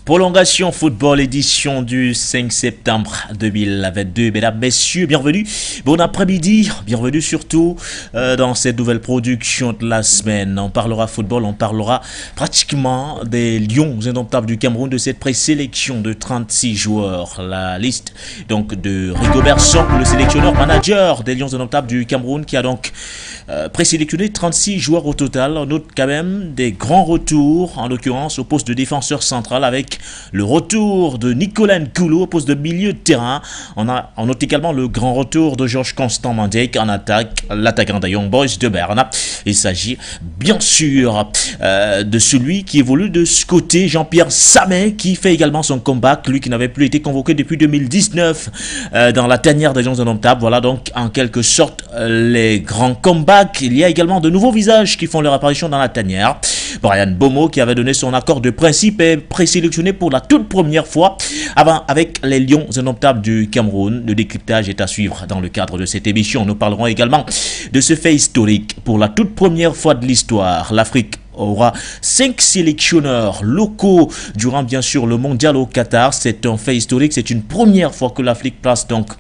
Prolongation football édition du 5 septembre 2022. Mesdames, messieurs, bienvenue. Bon après-midi, bienvenue surtout dans cette nouvelle production de la semaine. On parlera football, on parlera pratiquement des Lions indomptables du Cameroun, de cette présélection de 36 joueurs. La liste donc de Rigobert Song, le sélectionneur manager des Lions indomptables du Cameroun, qui a donc présélectionné 36 joueurs au total. On note quand même des grands retours, en l'occurrence au poste de défenseur central avec le retour de Nicolas Nkoulou au poste de milieu de terrain. On note également le grand retour de Georges Constant Mandek en attaque, l'attaquant des Young Boys de Berne. Il s'agit bien sûr de celui qui évolue de ce côté, Jean-Pierre Samet, qui fait également son comeback, lui qui n'avait plus été convoqué depuis 2019 dans la tanière des Lions indomptables. Voilà donc en quelque sorte les grands comebacks. Il y a également de nouveaux visages qui font leur apparition dans la tanière. Brian Bomo, qui avait donné son accord de principe, est présélectionné pour la toute première fois avec les Lions indomptables du Cameroun. Le décryptage est à suivre dans le cadre de cette émission. Nous parlerons également de ce fait historique. Pour la toute première fois de l'histoire, l'Afrique aura 5 sélectionneurs locaux durant bien sûr le mondial au Qatar. C'est un fait historique, c'est une première fois que l'Afrique place donc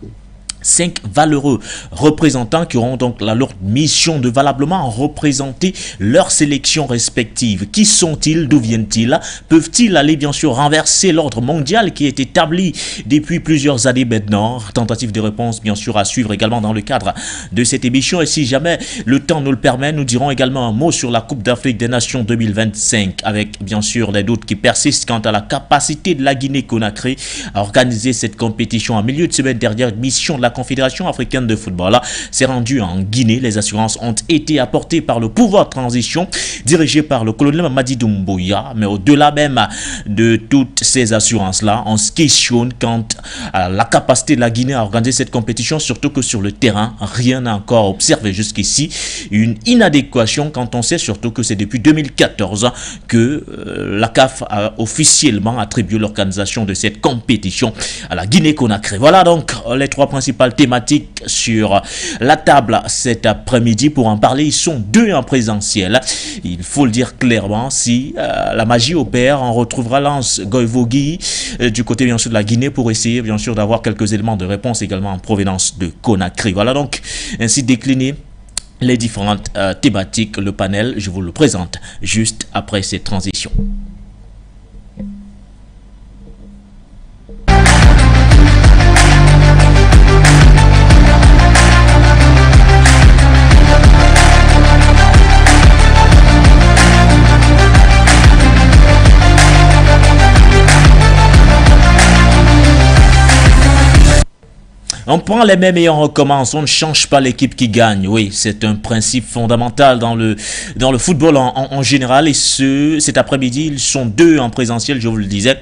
5 valeureux représentants qui auront donc la lourde mission de valablement représenter leurs sélections respectives. Qui sont-ils? D'où viennent-ils? Peuvent-ils aller bien sûr renverser l'ordre mondial qui est établi depuis plusieurs années maintenant? Tentative de réponse bien sûr à suivre également dans le cadre de cette émission. Et si jamais le temps nous le permet, nous dirons également un mot sur la Coupe d'Afrique des Nations 2025 avec bien sûr des doutes qui persistent quant à la capacité de la Guinée-Conakry à organiser cette compétition. En milieu de semaine dernière, mission de la Confédération africaine de football s'est rendue en Guinée. Les assurances ont été apportées par le pouvoir de transition dirigé par le colonel Mamadi Doumbouya. Mais au-delà même de toutes ces assurances-là, on se questionne quant à la capacité de la Guinée à organiser cette compétition, surtout que sur le terrain, rien n'a encore observé jusqu'ici. Une inadéquation quand on sait surtout que c'est depuis 2014 que la CAF a officiellement attribué l'organisation de cette compétition à la Guinée-Conakry. Voilà donc les trois principales thématiques sur la table cet après-midi. Pour en parler, ils sont deux en présentiel. Il faut le dire clairement, si la magie opère, on retrouvera Lance Goïvogui du côté bien sûr de la Guinée pour essayer bien sûr d'avoir quelques éléments de réponse également en provenance de Conakry. Voilà donc ainsi décliné les différentes thématiques. Le panel, je vous le présente juste après cette transition. On prend les mêmes et on recommence. On ne change pas l'équipe qui gagne. Oui, c'est un principe fondamental dans le football en général. Et cet après-midi, ils sont deux en présentiel, je vous le disais.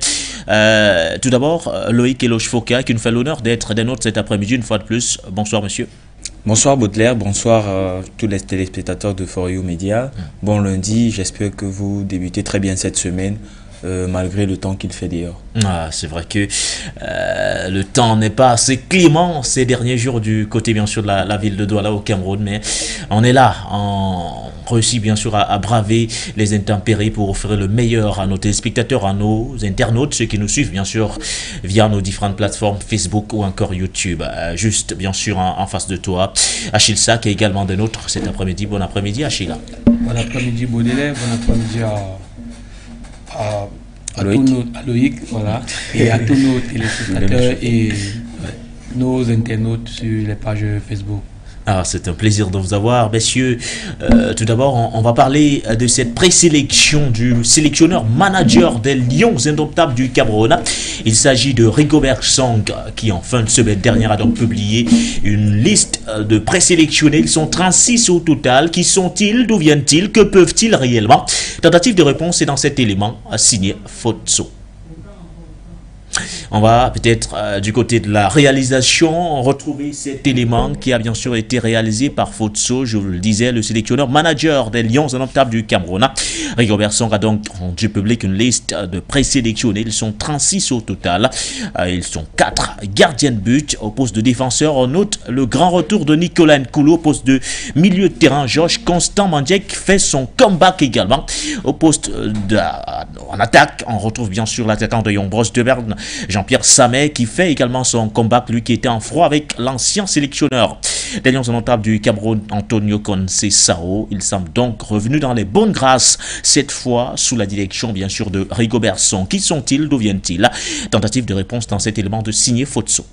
Tout d'abord, Loïc Eloche-Foka, qui nous fait l'honneur d'être des nôtres cet après-midi une fois de plus. Bonsoir, monsieur. Bonsoir Baudelaire, bonsoir tous les téléspectateurs de For You Media. Bon lundi, j'espère que vous débutez très bien cette semaine. Malgré le temps qu'il fait dehors. Ah, c'est vrai que le temps n'est pas assez clément ces derniers jours du côté bien sûr de la ville de Douala au Cameroun, mais on est là, on réussit bien sûr à braver les intempéries pour offrir le meilleur à nos téléspectateurs, à nos internautes, ceux qui nous suivent bien sûr via nos différentes plateformes Facebook ou encore YouTube. Juste bien sûr en face de toi, Achille Sack est également de nôtres cet après-midi. Bon après-midi Achille. Bon après-midi Baudelaire, bon après-midi à Loïc, voilà, et à tous nos téléspectateurs et nos internautes sur les pages Facebook. Ah, c'est un plaisir de vous avoir, messieurs. Tout d'abord, on va parler de cette présélection du sélectionneur manager des Lions indomptables du Cameroun. Il s'agit de Rigobert Song, qui en fin de semaine dernière a donc publié une liste de présélectionnés. Ils sont 36 au total. Qui sont-ils? D'où viennent-ils? Que peuvent-ils réellement? Tentative de réponse est dans cet élément signé Fotso. On va peut-être du côté de la réalisation retrouver cet élément qui a bien sûr été réalisé par Fotso, je vous le disais, le sélectionneur manager des Lions indomptables du Cameroun. Rigobert Song a donc rendu public une liste de présélectionnés. Ils sont 36 au total. Ils sont 4 gardiens de but au poste de défenseur. On note le grand retour de Nicolas Nkoulou au poste de milieu de terrain. Georges Constant Mandiek fait son comeback également au poste en attaque. On retrouve bien sûr l'attaquant de Young Boys de Berne, Jean-Pierre Samet, qui fait également son comeback, lui qui était en froid avec l'ancien sélectionneur des Lions indomptables du Cameroun, Antonio Conceição. Il semble donc revenu dans les bonnes grâces, cette fois sous la direction bien sûr de Rigobert Song. Qui sont-ils? D'où viennent-ils? Tentative de réponse dans cet élément de signer Fotso.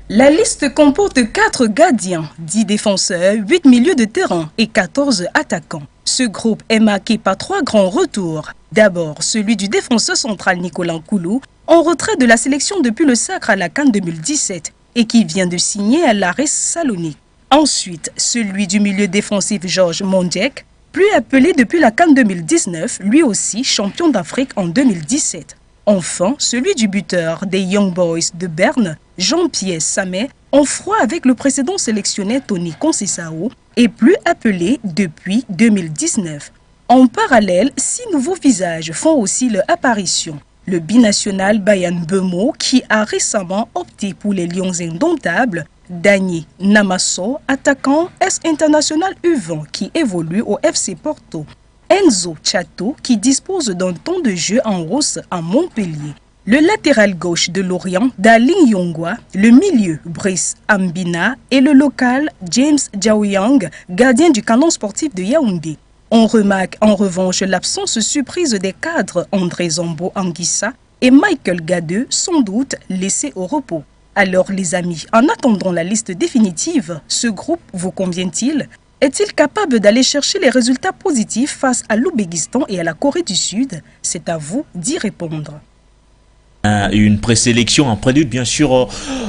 La liste comporte 4 gardiens, 10 défenseurs, 8 milieux de terrain et 14 attaquants. Ce groupe est marqué par 3 grands retours. D'abord, celui du défenseur central Nicolas Nkoulou, en retrait de la sélection depuis le sacre à la CAN 2017 et qui vient de signer à l'ARES Salonique. Ensuite, celui du milieu défensif Georges Mandiek, plus appelé depuis la CAN 2019, lui aussi champion d'Afrique en 2017. Enfin, celui du buteur des Young Boys de Berne, Jean-Pierre Samet, en froid avec le précédent sélectionné Tony Conceição, et plus appelé depuis 2019. En parallèle, 6 nouveaux visages font aussi leur apparition. Le binational Bayan Bemo, qui a récemment opté pour les Lions indomptables, Dany Namasso, attaquant ex-international U20 qui évolue au FC Porto, Enzo Chato, qui dispose d'un temps de jeu en hausse à Montpellier, le latéral gauche de Lorient, Daling Yongwa, le milieu Brice Ambina et le local James Jiaoyang, gardien du canon sportif de Yaoundé. On remarque en revanche l'absence surprise des cadres André Zambo Anguissa et Michael Gadeux, sans doute laissés au repos. Alors les amis, en attendant la liste définitive, ce groupe vous convient-il? Est-il capable d'aller chercher les résultats positifs face à l'Ouzbékistan et à la Corée du Sud? C'est à vous d'y répondre. Une présélection en prélude bien sûr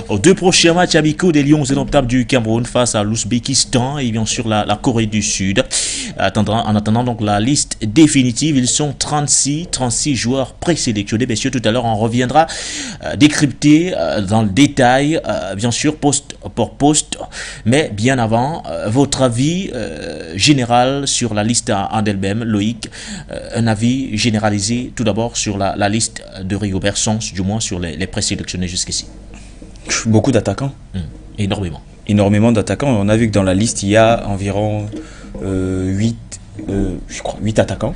aux 2 prochains matchs amicaux des Lions indomptables du Cameroun face à l'Ouzbékistan et bien sûr la Corée du Sud. En attendant donc la liste définitive, ils sont 36 joueurs présélectionnés. Messieurs, tout à l'heure on reviendra décrypter dans le détail bien sûr poste pour poste, mais bien avant votre avis général sur la liste en elle-même. Loïc, un avis généralisé tout d'abord sur la liste de Rigobert Song, du moins sur les présélectionnés jusqu'ici. Beaucoup d'attaquants. Énormément. Énormément d'attaquants. On a vu que dans la liste, il y a environ 8 attaquants.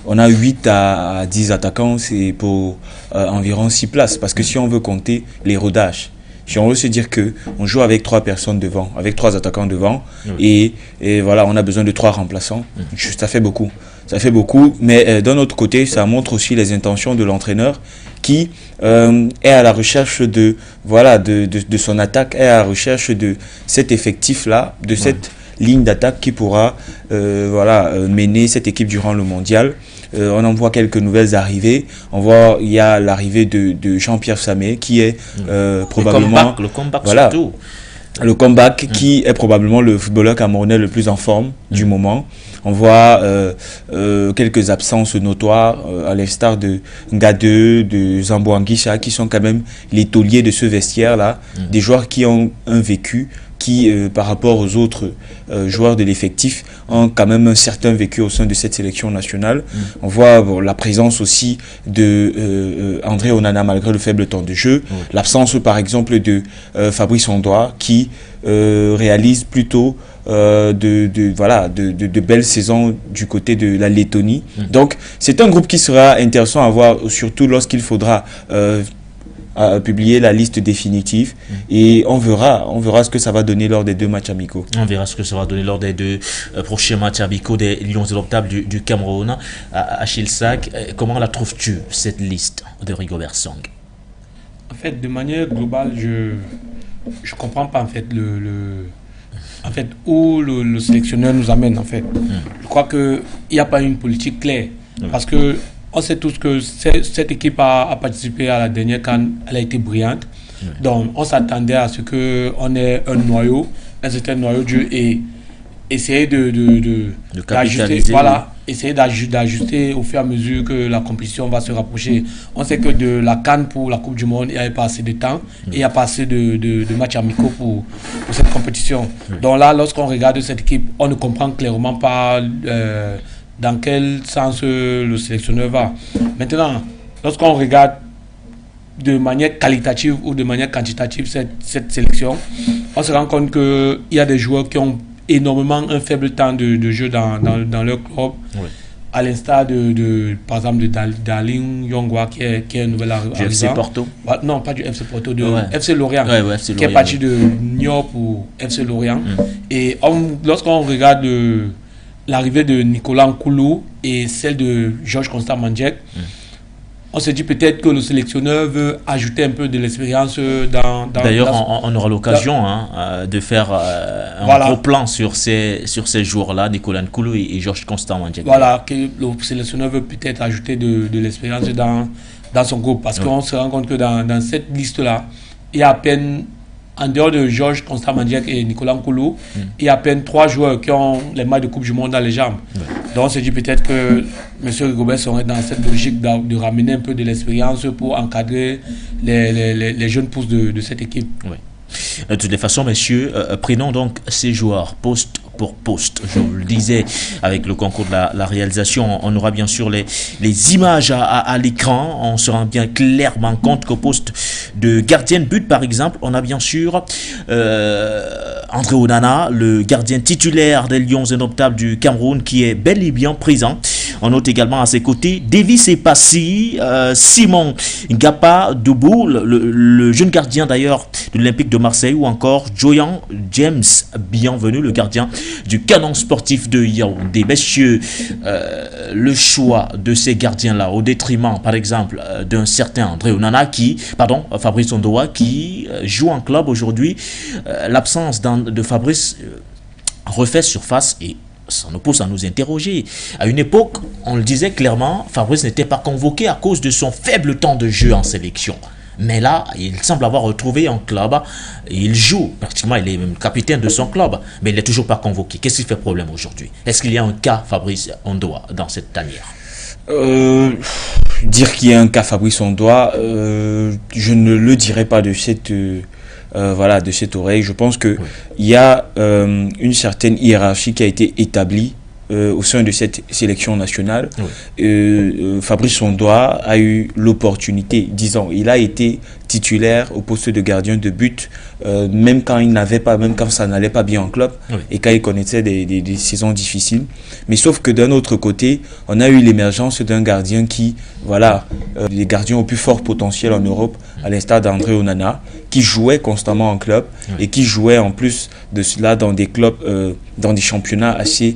On a 8 à 10 attaquants, c'est pour environ 6 places. Parce que si on veut compter les rodages, si on veut se dire que on joue avec 3 personnes devant, avec 3 attaquants devant, et voilà, on a besoin de 3 remplaçants, ça fait beaucoup. Ça fait beaucoup, mais d'un autre côté, ça montre aussi les intentions de l'entraîneur qui est à la recherche de son attaque, est à la recherche de cet effectif-là, de cette ligne d'attaque qui pourra mener cette équipe durant le mondial. On en voit quelques nouvelles arrivées. Il y a l'arrivée de Jean-Pierre Samet qui est probablement le comeback surtout. Le comeback qui est probablement le footballeur camerounais le plus en forme du moment. On voit quelques absences notoires à l'instar de Gadeux, de Zambo Anguissa, qui sont quand même les tauliers de ce vestiaire-là. Des joueurs qui ont un vécu, qui par rapport aux autres joueurs de l'effectif ont quand même un certain vécu au sein de cette sélection nationale. On voit la présence aussi de André Onana malgré le faible temps de jeu, l'absence par exemple de Fabrice Ondoa qui réalise plutôt de belles saisons du côté de la Lettonie. Donc c'est un groupe qui sera intéressant à voir, surtout lorsqu'il faudra publier la liste définitive et on verra ce que ça va donner lors des 2 matchs amicaux. On verra ce que ça va donner lors des 2 prochains matchs amicaux des Lions indomptables du Cameroun. Achille Sack, comment la trouves-tu cette liste de Rigobert Song? En fait, de manière globale, je comprends pas en fait où le sélectionneur nous amène en fait. Je crois qu'il n'y a pas une politique claire parce que on sait tous que cette équipe a participé à la dernière CAN, elle a été brillante. Donc on s'attendait à ce qu'on ait un certain noyau de jeu et essayer de capitaliser. essayer d'ajuster au fur et à mesure que la compétition va se rapprocher. On sait que de la CAN pour la Coupe du Monde, il n'y avait pas assez de temps et il n'y a pas assez de matchs amicaux pour cette compétition. Donc là, lorsqu'on regarde cette équipe, on ne comprend clairement pas dans quel sens le sélectionneur va. Maintenant, lorsqu'on regarde de manière qualitative ou de manière quantitative cette sélection, on se rend compte qu'il y a des joueurs qui ont énormément un faible temps de jeu dans leur club, à l'instar par exemple de Darling Yongwa qui est un nouvel arrivant. Du FC Porto? Non, pas du FC Porto, de FC Lorient, FC qui est parti de Niort pour FC Lorient. Et lorsqu'on regarde l'arrivée de Nicolas Nkoulou et celle de Georges Constant Mandjek, on se dit peut-être que le sélectionneur veut ajouter un peu de l'expérience dans... D'ailleurs, on aura l'occasion de faire un gros plan sur ces joueurs-là, Nicolas Nkoulou et Georges Constant Mandjek. Voilà, que le sélectionneur veut peut-être ajouter de l'expérience dans son groupe. Parce qu'on se rend compte que dans cette liste-là, il y a à peine, en dehors de Georges Constant Mandjek et Nicolas Nkoulou, il y a à peine 3 joueurs qui ont les matchs de Coupe du Monde dans les jambes. Donc on se dit peut-être que M. Rigobert serait dans cette logique de ramener un peu de l'expérience pour encadrer les jeunes pousses de cette équipe. De toutes les façons, messieurs, prenons donc ces joueurs poste pour poste. Je vous le disais, avec le concours de la réalisation, on aura bien sûr les images à l'écran. On se rend bien clairement compte qu'au poste de gardien de but, par exemple, on a bien sûr André Onana, le gardien titulaire des Lions indomptables du Cameroun, qui est bel et bien présent. On note également à ses côtés Davis Epassi, Simon Ngapa Doubou, le jeune gardien d'ailleurs de l'Olympique de Marseille, ou encore Joyan James Bienvenu, le gardien du Canon sportif de Yaoundé. Messieurs, le choix de ces gardiens-là au détriment, par exemple, d'un certain André Onana Fabrice Ondoa, qui joue en club aujourd'hui, l'absence de Fabrice refait surface et ça nous pousse à nous interroger. À une époque, on le disait clairement, Fabrice n'était pas convoqué à cause de son faible temps de jeu en sélection. Mais là, il semble avoir retrouvé un club. Il joue, pratiquement, il est même capitaine de son club, mais il n'est toujours pas convoqué. Qu'est-ce qui fait problème aujourd'hui? Est-ce qu'il y a un cas Fabrice Ondoa dans cette tanière? Dire qu'il y a un cas Fabrice Ondoa, je ne le dirais pas de cette... de cette oreille. Je pense qu'il y a une certaine hiérarchie qui a été établie au sein de cette sélection nationale. Fabrice Ondoa a eu l'opportunité, disons, il a été titulaire au poste de gardien de but, même quand ça n'allait pas bien en club et quand il connaissait des saisons difficiles. Mais sauf que d'un autre côté, on a eu l'émergence d'un gardien qui, des gardiens au plus fort potentiel en Europe, à l'instar d'André Onana, qui jouait constamment en club et qui jouait en plus de cela dans des clubs, dans des championnats assez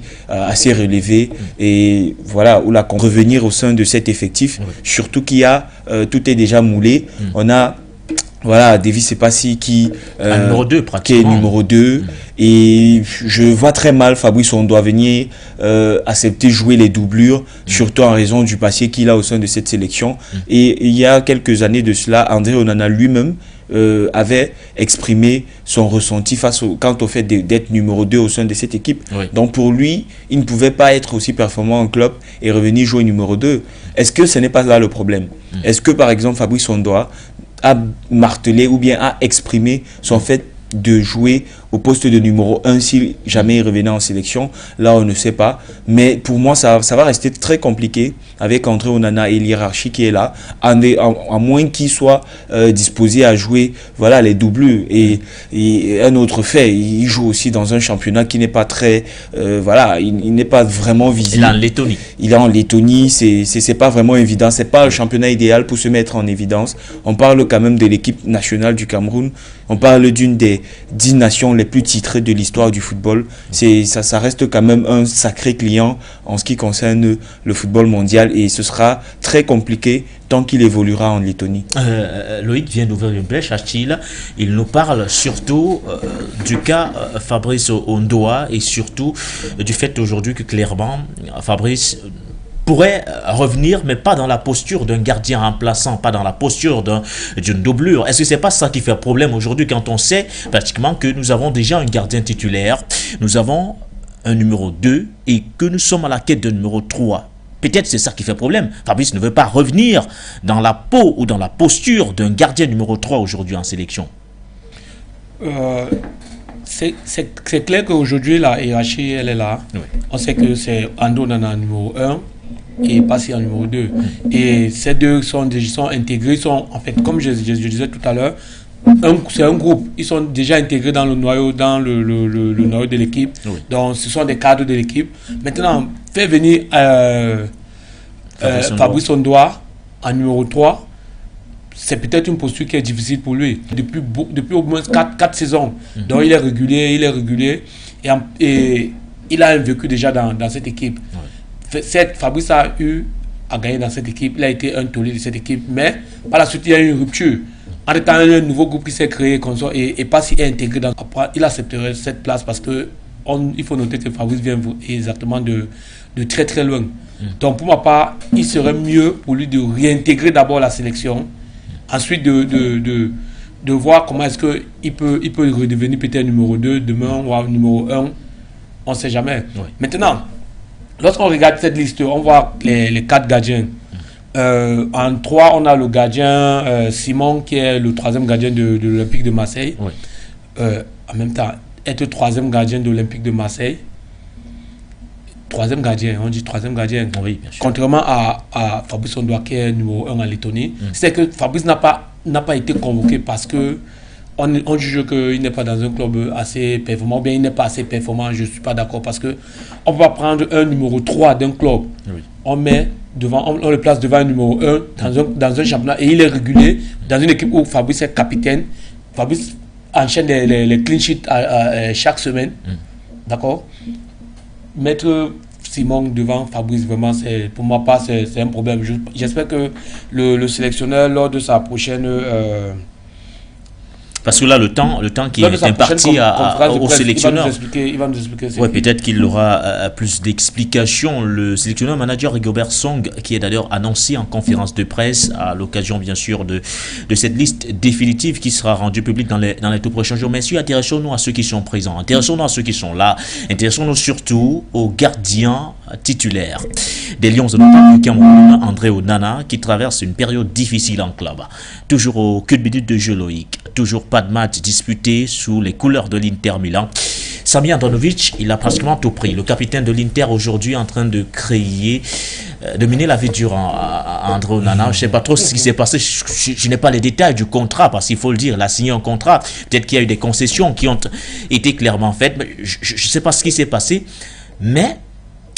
relevés, et où la revenir au sein de cet effectif, surtout qu'il y a tout est déjà moulé. On a Davis Epassi qui est numéro 2 et je vois très mal Fabrice Ondoa venir accepter jouer les doublures, surtout en raison du passé qu'il a au sein de cette sélection. Et il y a quelques années de cela, André Onana lui-même avait exprimé son ressenti quant au fait d'être numéro 2 au sein de cette équipe. Donc pour lui, il ne pouvait pas être aussi performant en club et revenir jouer numéro 2. Est-ce que ce n'est pas là le problème? Est-ce que par exemple Fabrice Ondoa a martelé ou bien a exprimé son fait de jouer au poste de numéro 1 si jamais il revenait en sélection? Là, on ne sait pas. Mais pour moi, ça va rester très compliqué avec André Onana et l'hiérarchie qui est là, à moins qu'il soit disposé à jouer les doublures. Et un autre fait, il joue aussi dans un championnat qui n'est pas très... il n'est pas vraiment visible. Il est en Lettonie. Il est en Lettonie, c'est pas vraiment évident. C'est pas le championnat idéal pour se mettre en évidence. On parle quand même de l'équipe nationale du Cameroun. On parle d'une des 10 nations les plus titrées de l'histoire du football. Ça reste quand même un sacré client en ce qui concerne le football mondial, et ce sera très compliqué tant qu'il évoluera en Lettonie. Loïc vient d'ouvrir une brèche à Chile. Il nous parle surtout du cas Fabrice Ondoa, et surtout du fait aujourd'hui que clairement Fabrice pourrait revenir, mais pas dans la posture d'un gardien remplaçant, pas dans la posture d'une doublure. Est-ce que c'est pas ça qui fait problème aujourd'hui, quand on sait pratiquement que nous avons déjà un gardien titulaire, nous avons un numéro 2 et que nous sommes à la quête d'un numéro 3. Peut-être c'est ça qui fait problème. Fabrice ne veut pas revenir dans la peau ou dans la posture d'un gardien numéro 3 aujourd'hui en sélection. C'est clair qu'aujourd'hui, la hiérarchie, elle est là. Oui. On sait que c'est André Onana numéro 1 et Passy en numéro 2. Et ces deux sont intégrés, sont, en fait, comme je disais tout à l'heure, c'est un groupe. Ils sont déjà intégrés dans le noyau, le noyau de l'équipe. Oui. Donc, ce sont des cadres de l'équipe. Maintenant, faire venir Fabrice Ondoa en numéro 3, c'est peut-être une posture qui est difficile pour lui. Depuis au moins 4 saisons. Donc, il est régulier. Et il a un vécu déjà dans cette équipe. Ouais. Fabrice a eu à gagner dans cette équipe. Il a été un tollé de cette équipe. Mais par la suite, il y a eu une rupture. En étant un nouveau groupe qui s'est créé et pas si intégré dans. Après, il accepterait cette place parce que il faut noter que Fabrice vient exactement de très très loin. Donc pour ma part, il serait mieux pour lui de réintégrer d'abord la sélection, ensuite de voir comment est-ce qu'il peut redevenir peut-être numéro 2, demain ou numéro 1, on ne sait jamais. Oui. Maintenant, lorsqu'on regarde cette liste, on voit les 4 gardiens. En 3, on a le gardien Simon, qui est le 3e gardien de l'Olympique de Marseille. Oui. En même temps, être 3e gardien de l'Olympique de Marseille, 3e gardien, on dit 3e gardien. Oui, bien sûr. Contrairement à Fabrice Ondoa, qui est numéro 1 en Lettonie, c'est que Fabrice n'a pas été convoqué parce que on juge qu'il n'est pas dans un club assez performant, ou bien il n'est pas assez performant. Je ne suis pas d'accord parce qu'on ne peut pas prendre un numéro 3 d'un club. Oui. On le place devant un numéro 1 dans un championnat et il est régulier dans une équipe où Fabrice est capitaine. Fabrice enchaîne les clean sheets chaque semaine. D'accord? Mettre Simon devant Fabrice, vraiment, pour moi, c'est un problème. J'espère que le sélectionneur, lors de sa prochaine... Parce que là, le temps qui est imparti au sélectionneur, il va nous expliquer. Ouais, peut-être qu'il aura plus d'explications. Le sélectionneur manager Rigobert Song, qui est d'ailleurs annoncé en conférence de presse à l'occasion, bien sûr, de cette liste définitive qui sera rendue publique dans les tout prochains jours. Messieurs, intéressons-nous à ceux qui sont présents, intéressons-nous à ceux qui sont là, intéressons-nous surtout aux gardiens titulaires des Lions de l'Otan du Cameroun, André Onana, qui traverse une période difficile en club. Toujours au cul de minute de jeu, Loïc. Toujours pas de match disputé sous les couleurs de l'Inter Milan. Sami Andanovic, il a pratiquement tout pris. Le capitaine de l'Inter aujourd'hui en train de mener la vie dure à André Onana. Je ne sais pas trop ce qui s'est passé. Je n'ai pas les détails du contrat parce qu'il faut le dire, il a signé un contrat. Peut-être qu'il y a eu des concessions qui ont été clairement faites. Mais je ne sais pas ce qui s'est passé. Mais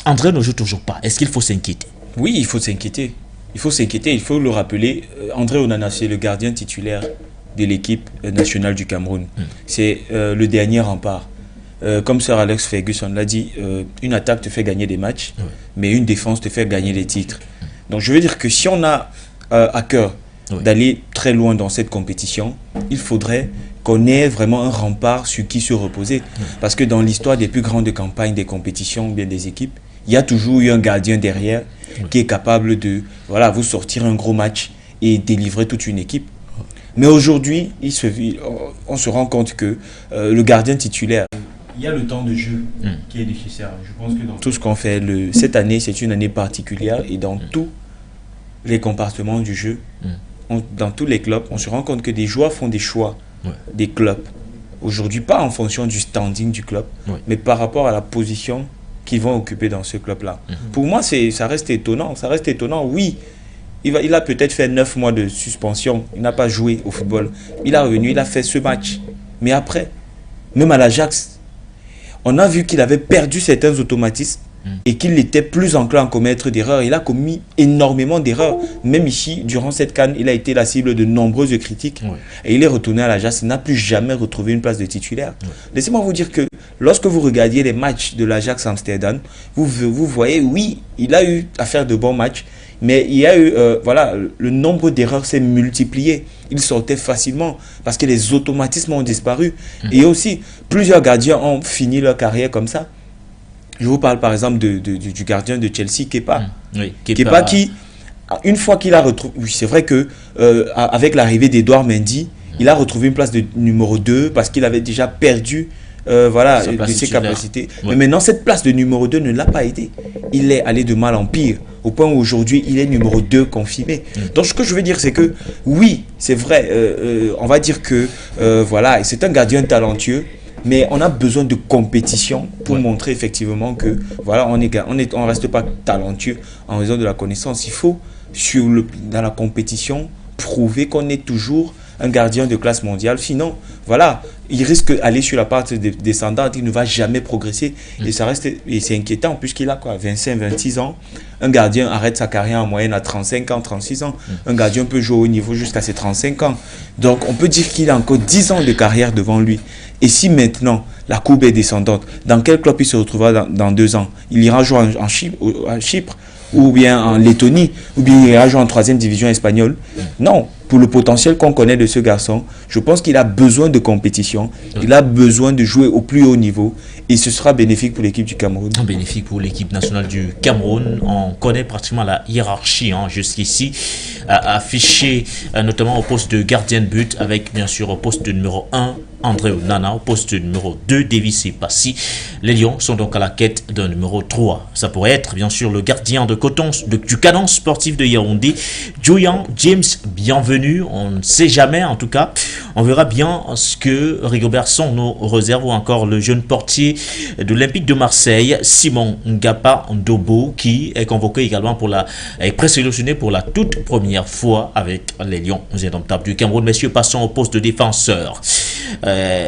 André ne joue toujours pas. Est-ce qu'il faut s'inquiéter? Oui, il faut s'inquiéter. Il faut le rappeler. André Onana, c'est le gardien titulaire de l'équipe nationale du Cameroun. C'est le dernier rempart. Comme Sir Alex Ferguson l'a dit, une attaque te fait gagner des matchs, mais une défense te fait gagner des titres. Donc je veux dire que si on a à cœur d'aller très loin dans cette compétition, il faudrait qu'on ait vraiment un rempart sur qui se reposer. Parce que dans l'histoire des plus grandes campagnes, des compétitions, bien des équipes, il y a toujours eu un gardien derrière qui est capable de vous sortir un gros match et délivrer toute une équipe. Mais aujourd'hui, on se rend compte que le gardien titulaire, il y a le temps de jeu qui est nécessaire. Je pense que dans tout ce qu'on fait, cette année, c'est une année particulière et dans tous les compartiments du jeu, dans tous les clubs, on se rend compte que des joueurs font des choix des clubs. Aujourd'hui, pas en fonction du standing du club, mais par rapport à la position qu'ils vont occuper dans ce club-là. Pour moi, ça reste étonnant. Ça reste étonnant, oui. Il a peut-être fait 9 mois de suspension. Il n'a pas joué au football. Il est revenu, il a fait ce match. Mais après, même à l'Ajax, on a vu qu'il avait perdu certains automatismes et qu'il était plus enclin à commettre d'erreurs. Il a commis énormément d'erreurs. Même ici, durant cette CAN, il a été la cible de nombreuses critiques. Et il est retourné à l'Ajax. Il n'a plus jamais retrouvé une place de titulaire. Laissez-moi vous dire que lorsque vous regardiez les matchs de l'Ajax Amsterdam, vous voyez, oui, il a eu à faire de bons matchs. Mais il y a eu, le nombre d'erreurs s'est multiplié. Il sortait facilement parce que les automatismes ont disparu. Et aussi, plusieurs gardiens ont fini leur carrière comme ça. Je vous parle par exemple du gardien de Chelsea, Kepa. Kepa qui, une fois qu'il a retrouvé... Oui, c'est vrai que avec l'arrivée d'Edouard Mendy, il a retrouvé une place de numéro 2 parce qu'il avait déjà perdu voilà, de ses capacités. Mais maintenant, cette place de numéro 2 ne l'a pas été. Il est allé de mal en pire, au point où aujourd'hui, il est numéro 2 confirmé. Donc, ce que je veux dire, c'est que, oui, c'est vrai, on va dire que, voilà, c'est un gardien talentueux, mais on a besoin de compétition pour montrer effectivement que, voilà, on reste pas talentueux en raison de la connaissance. Il faut, dans la compétition, prouver qu'on est toujours un gardien de classe mondiale. Sinon, voilà, il risque d'aller sur la partie descendante, il ne va jamais progresser. Et ça reste, et c'est inquiétant puisqu'il a quoi, 25, 26 ans. Un gardien arrête sa carrière en moyenne à 35 ans, 36 ans. Un gardien peut jouer au niveau jusqu'à ses 35 ans. Donc, on peut dire qu'il a encore 10 ans de carrière devant lui. Et si maintenant, la courbe est descendante, dans quel club il se retrouvera dans 2 ans? Il ira jouer en Chypre, ou bien en Lettonie, ou bien il ira jouer en 3e division espagnole? Non. Pour le potentiel qu'on connaît de ce garçon, je pense qu'il a besoin de compétition, il a besoin de jouer au plus haut niveau et ce sera bénéfique pour l'équipe du Cameroun. Bénéfique pour l'équipe nationale du Cameroun. On connaît pratiquement la hiérarchie jusqu'ici, affichée notamment au poste de gardien de but avec bien sûr au poste de numéro 1, André Onana, au poste de numéro 2, Davis Passy. Les Lions sont donc à la quête d'un numéro 3. Ça pourrait être bien sûr le gardien du canon sportif de Yaoundé, Joyan James, bienvenue. On ne sait jamais, en tout cas. On verra bien ce que Rigobert Song nous réserve, ou encore le jeune portier de l'Olympique de Marseille, Simon Ngapa Ndobo, qui est convoqué également est présélectionné pour la toute première fois avec les Lions indomptables du Cameroun. Messieurs, passons au poste de défenseur.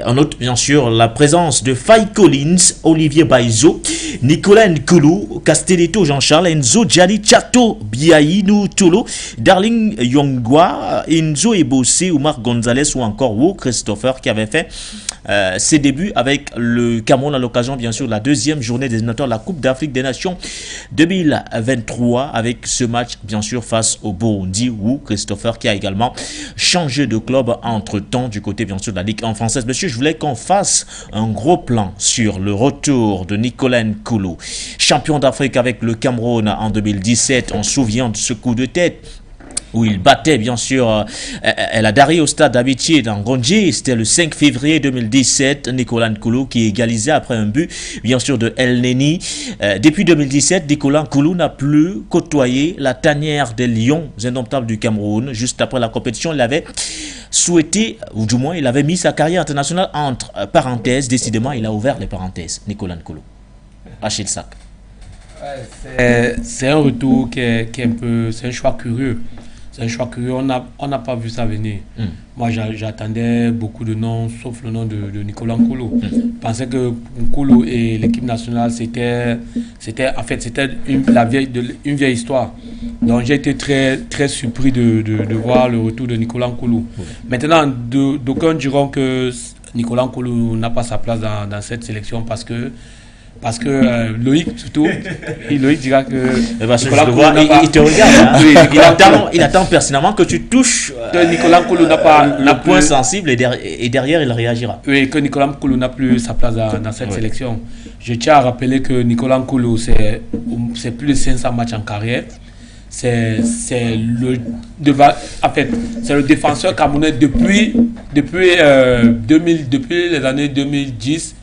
On note bien sûr la présence de Faye Collins, Olivier Baizo, Nicolas Nkoulou, Castelletto Jean-Charles, Enzo Djali Chato, Biaïnou Tolo, Darling Yongwa, Enzo Ebossé, Oumar Gonzalez ou encore Wu Christopher, qui avait fait ses débuts avec le Cameroun à l'occasion bien sûr de la 2e journée des éliminatoires de la Coupe d'Afrique des Nations 2023, avec ce match bien sûr face au Burundi. Wu Christopher qui a également changé de club entre temps du côté bien sûr de la Ligue 1 française. Monsieur, je voulais qu'on fasse un gros plan sur le retour de Nicolas Nkoulou, champion d'Afrique avec le Cameroun en 2017. On se souvient de ce coup de tête où il battait bien sûr El Hadari au stade d'amitié d'Angondji. C'était le 5 février 2017. Nicolas Nkoulou qui égalisait après un but bien sûr de El Neni. Depuis 2017, Nicolas Nkoulou n'a plus côtoyé la tanière des Lions indomptables du Cameroun. Juste après la compétition, il avait souhaité, ou du moins il avait mis sa carrière internationale entre parenthèses. Décidément, il a ouvert les parenthèses. Nicolas Nkoulou, lâchez le sac. C'est un retour qui est un peu, c'est un choix curieux. C'est un choix curieux, on n'a pas vu ça venir. Moi, j'attendais beaucoup de noms, sauf le nom de Nicolas Nkoulou. Je pensais que Nkoulou et l'équipe nationale, c'était une vieille histoire. Donc, j'ai été très, très surpris de voir le retour de Nicolas Nkoulou. Maintenant, d'aucuns diront que Nicolas Nkoulou n'a pas sa place dans cette sélection parce que Loïc, surtout, Loïc dira que... Parce que je le vois, il te regarde. Hein. Il attend personnellement que tu touches Nicolas Nkoulou le point sensible et derrière, il réagira. Oui, que Nicolas Nkoulou n'a plus sa place dans cette sélection. Je tiens à rappeler que Nicolas Nkoulou, c'est plus de 500 matchs en carrière. C'est le défenseur camerounais depuis les années 2010.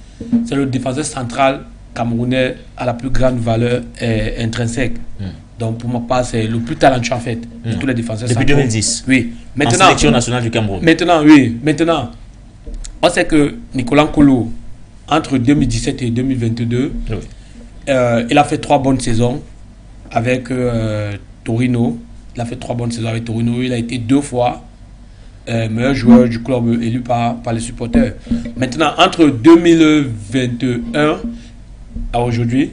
C'est le défenseur central camerounais à la plus grande valeur intrinsèque. Donc pour ma part, c'est le plus talentueux en fait de tous les défenseurs depuis centraux. 2010. Oui. Maintenant, en sélection nationale du Cameroun. Maintenant, on sait que Nicolas Nkoulou, entre 2017 et 2022, il a fait 3 bonnes saisons avec Torino. Il a fait 3 bonnes saisons avec Torino. Il a été 2 fois meilleur joueur du club élu par les supporters. Maintenant, entre 2021 à aujourd'hui,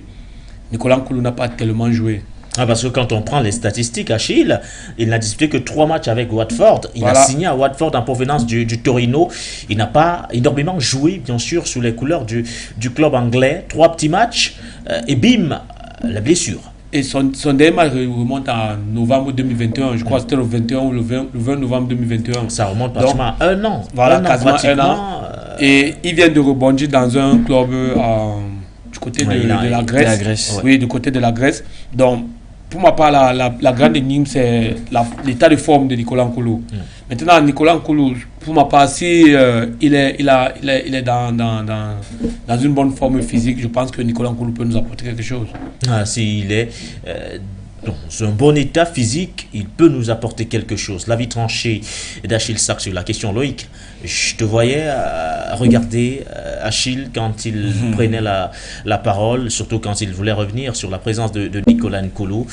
Nicolas Nkoulou n'a pas tellement joué. Parce que quand on prend les statistiques, Achille, il n'a disputé que 3 matchs avec Watford. Il a signé à Watford en provenance du Torino. Il n'a pas énormément joué, bien sûr, sous les couleurs du club anglais. 3 petits matchs et bim, la blessure. Et son dernier match remonte en novembre 2021. Je crois que c'était le 21 ou le 20 novembre 2021. Ça remonte pratiquement à 1 an. Voilà, quasiment 1 an. Et il vient de rebondir dans un club du côté de la Grèce. Oui, du côté de la Grèce. Donc, pour ma part, la grande énigme, c'est l'état de forme de Nicolas Nkoulou. Maintenant, Nicolas Nkoulou, pour ma part, si il est dans une bonne forme physique, je pense que Nicolas Nkoulou peut nous apporter quelque chose. Ah, s'il est dans un bon état physique, il peut nous apporter quelque chose. L'avis tranché d'Achille Sack sur la question, Loïc. Je te voyais regarder Achille quand il prenait la parole, surtout quand il voulait revenir sur la présence de Nicolas Nkoulou.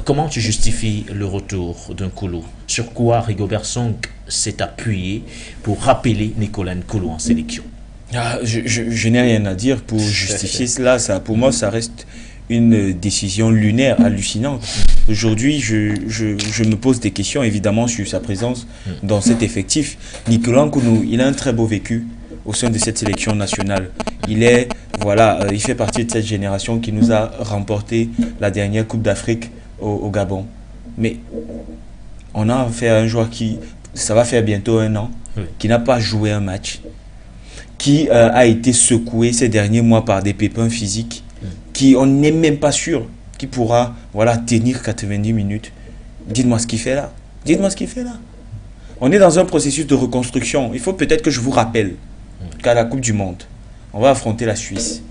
Comment tu justifies le retour d'un Nkoulou? Sur quoi Rigobert Song s'est appuyé pour rappeler Nicolas Nkoulou en sélection? Je n'ai rien à dire pour justifier cela. Pour moi, ça reste une décision lunaire, hallucinante. Aujourd'hui, je me pose des questions, évidemment, sur sa présence dans cet effectif. Nicolas Nkoulou, il a un très beau vécu au sein de cette sélection nationale. Il fait partie de cette génération qui nous a remporté la dernière Coupe d'Afrique au Gabon. Mais on a affaire à un joueur ça va faire bientôt 1 an, qui n'a pas joué un match, qui a été secoué ces derniers mois par des pépins physiques, on n'est même pas sûr qu'il pourra tenir 90 minutes. Dites-moi ce qu'il fait là. On est dans un processus de reconstruction. Il faut peut-être que je vous rappelle qu'à la Coupe du Monde, on va affronter la Suisse,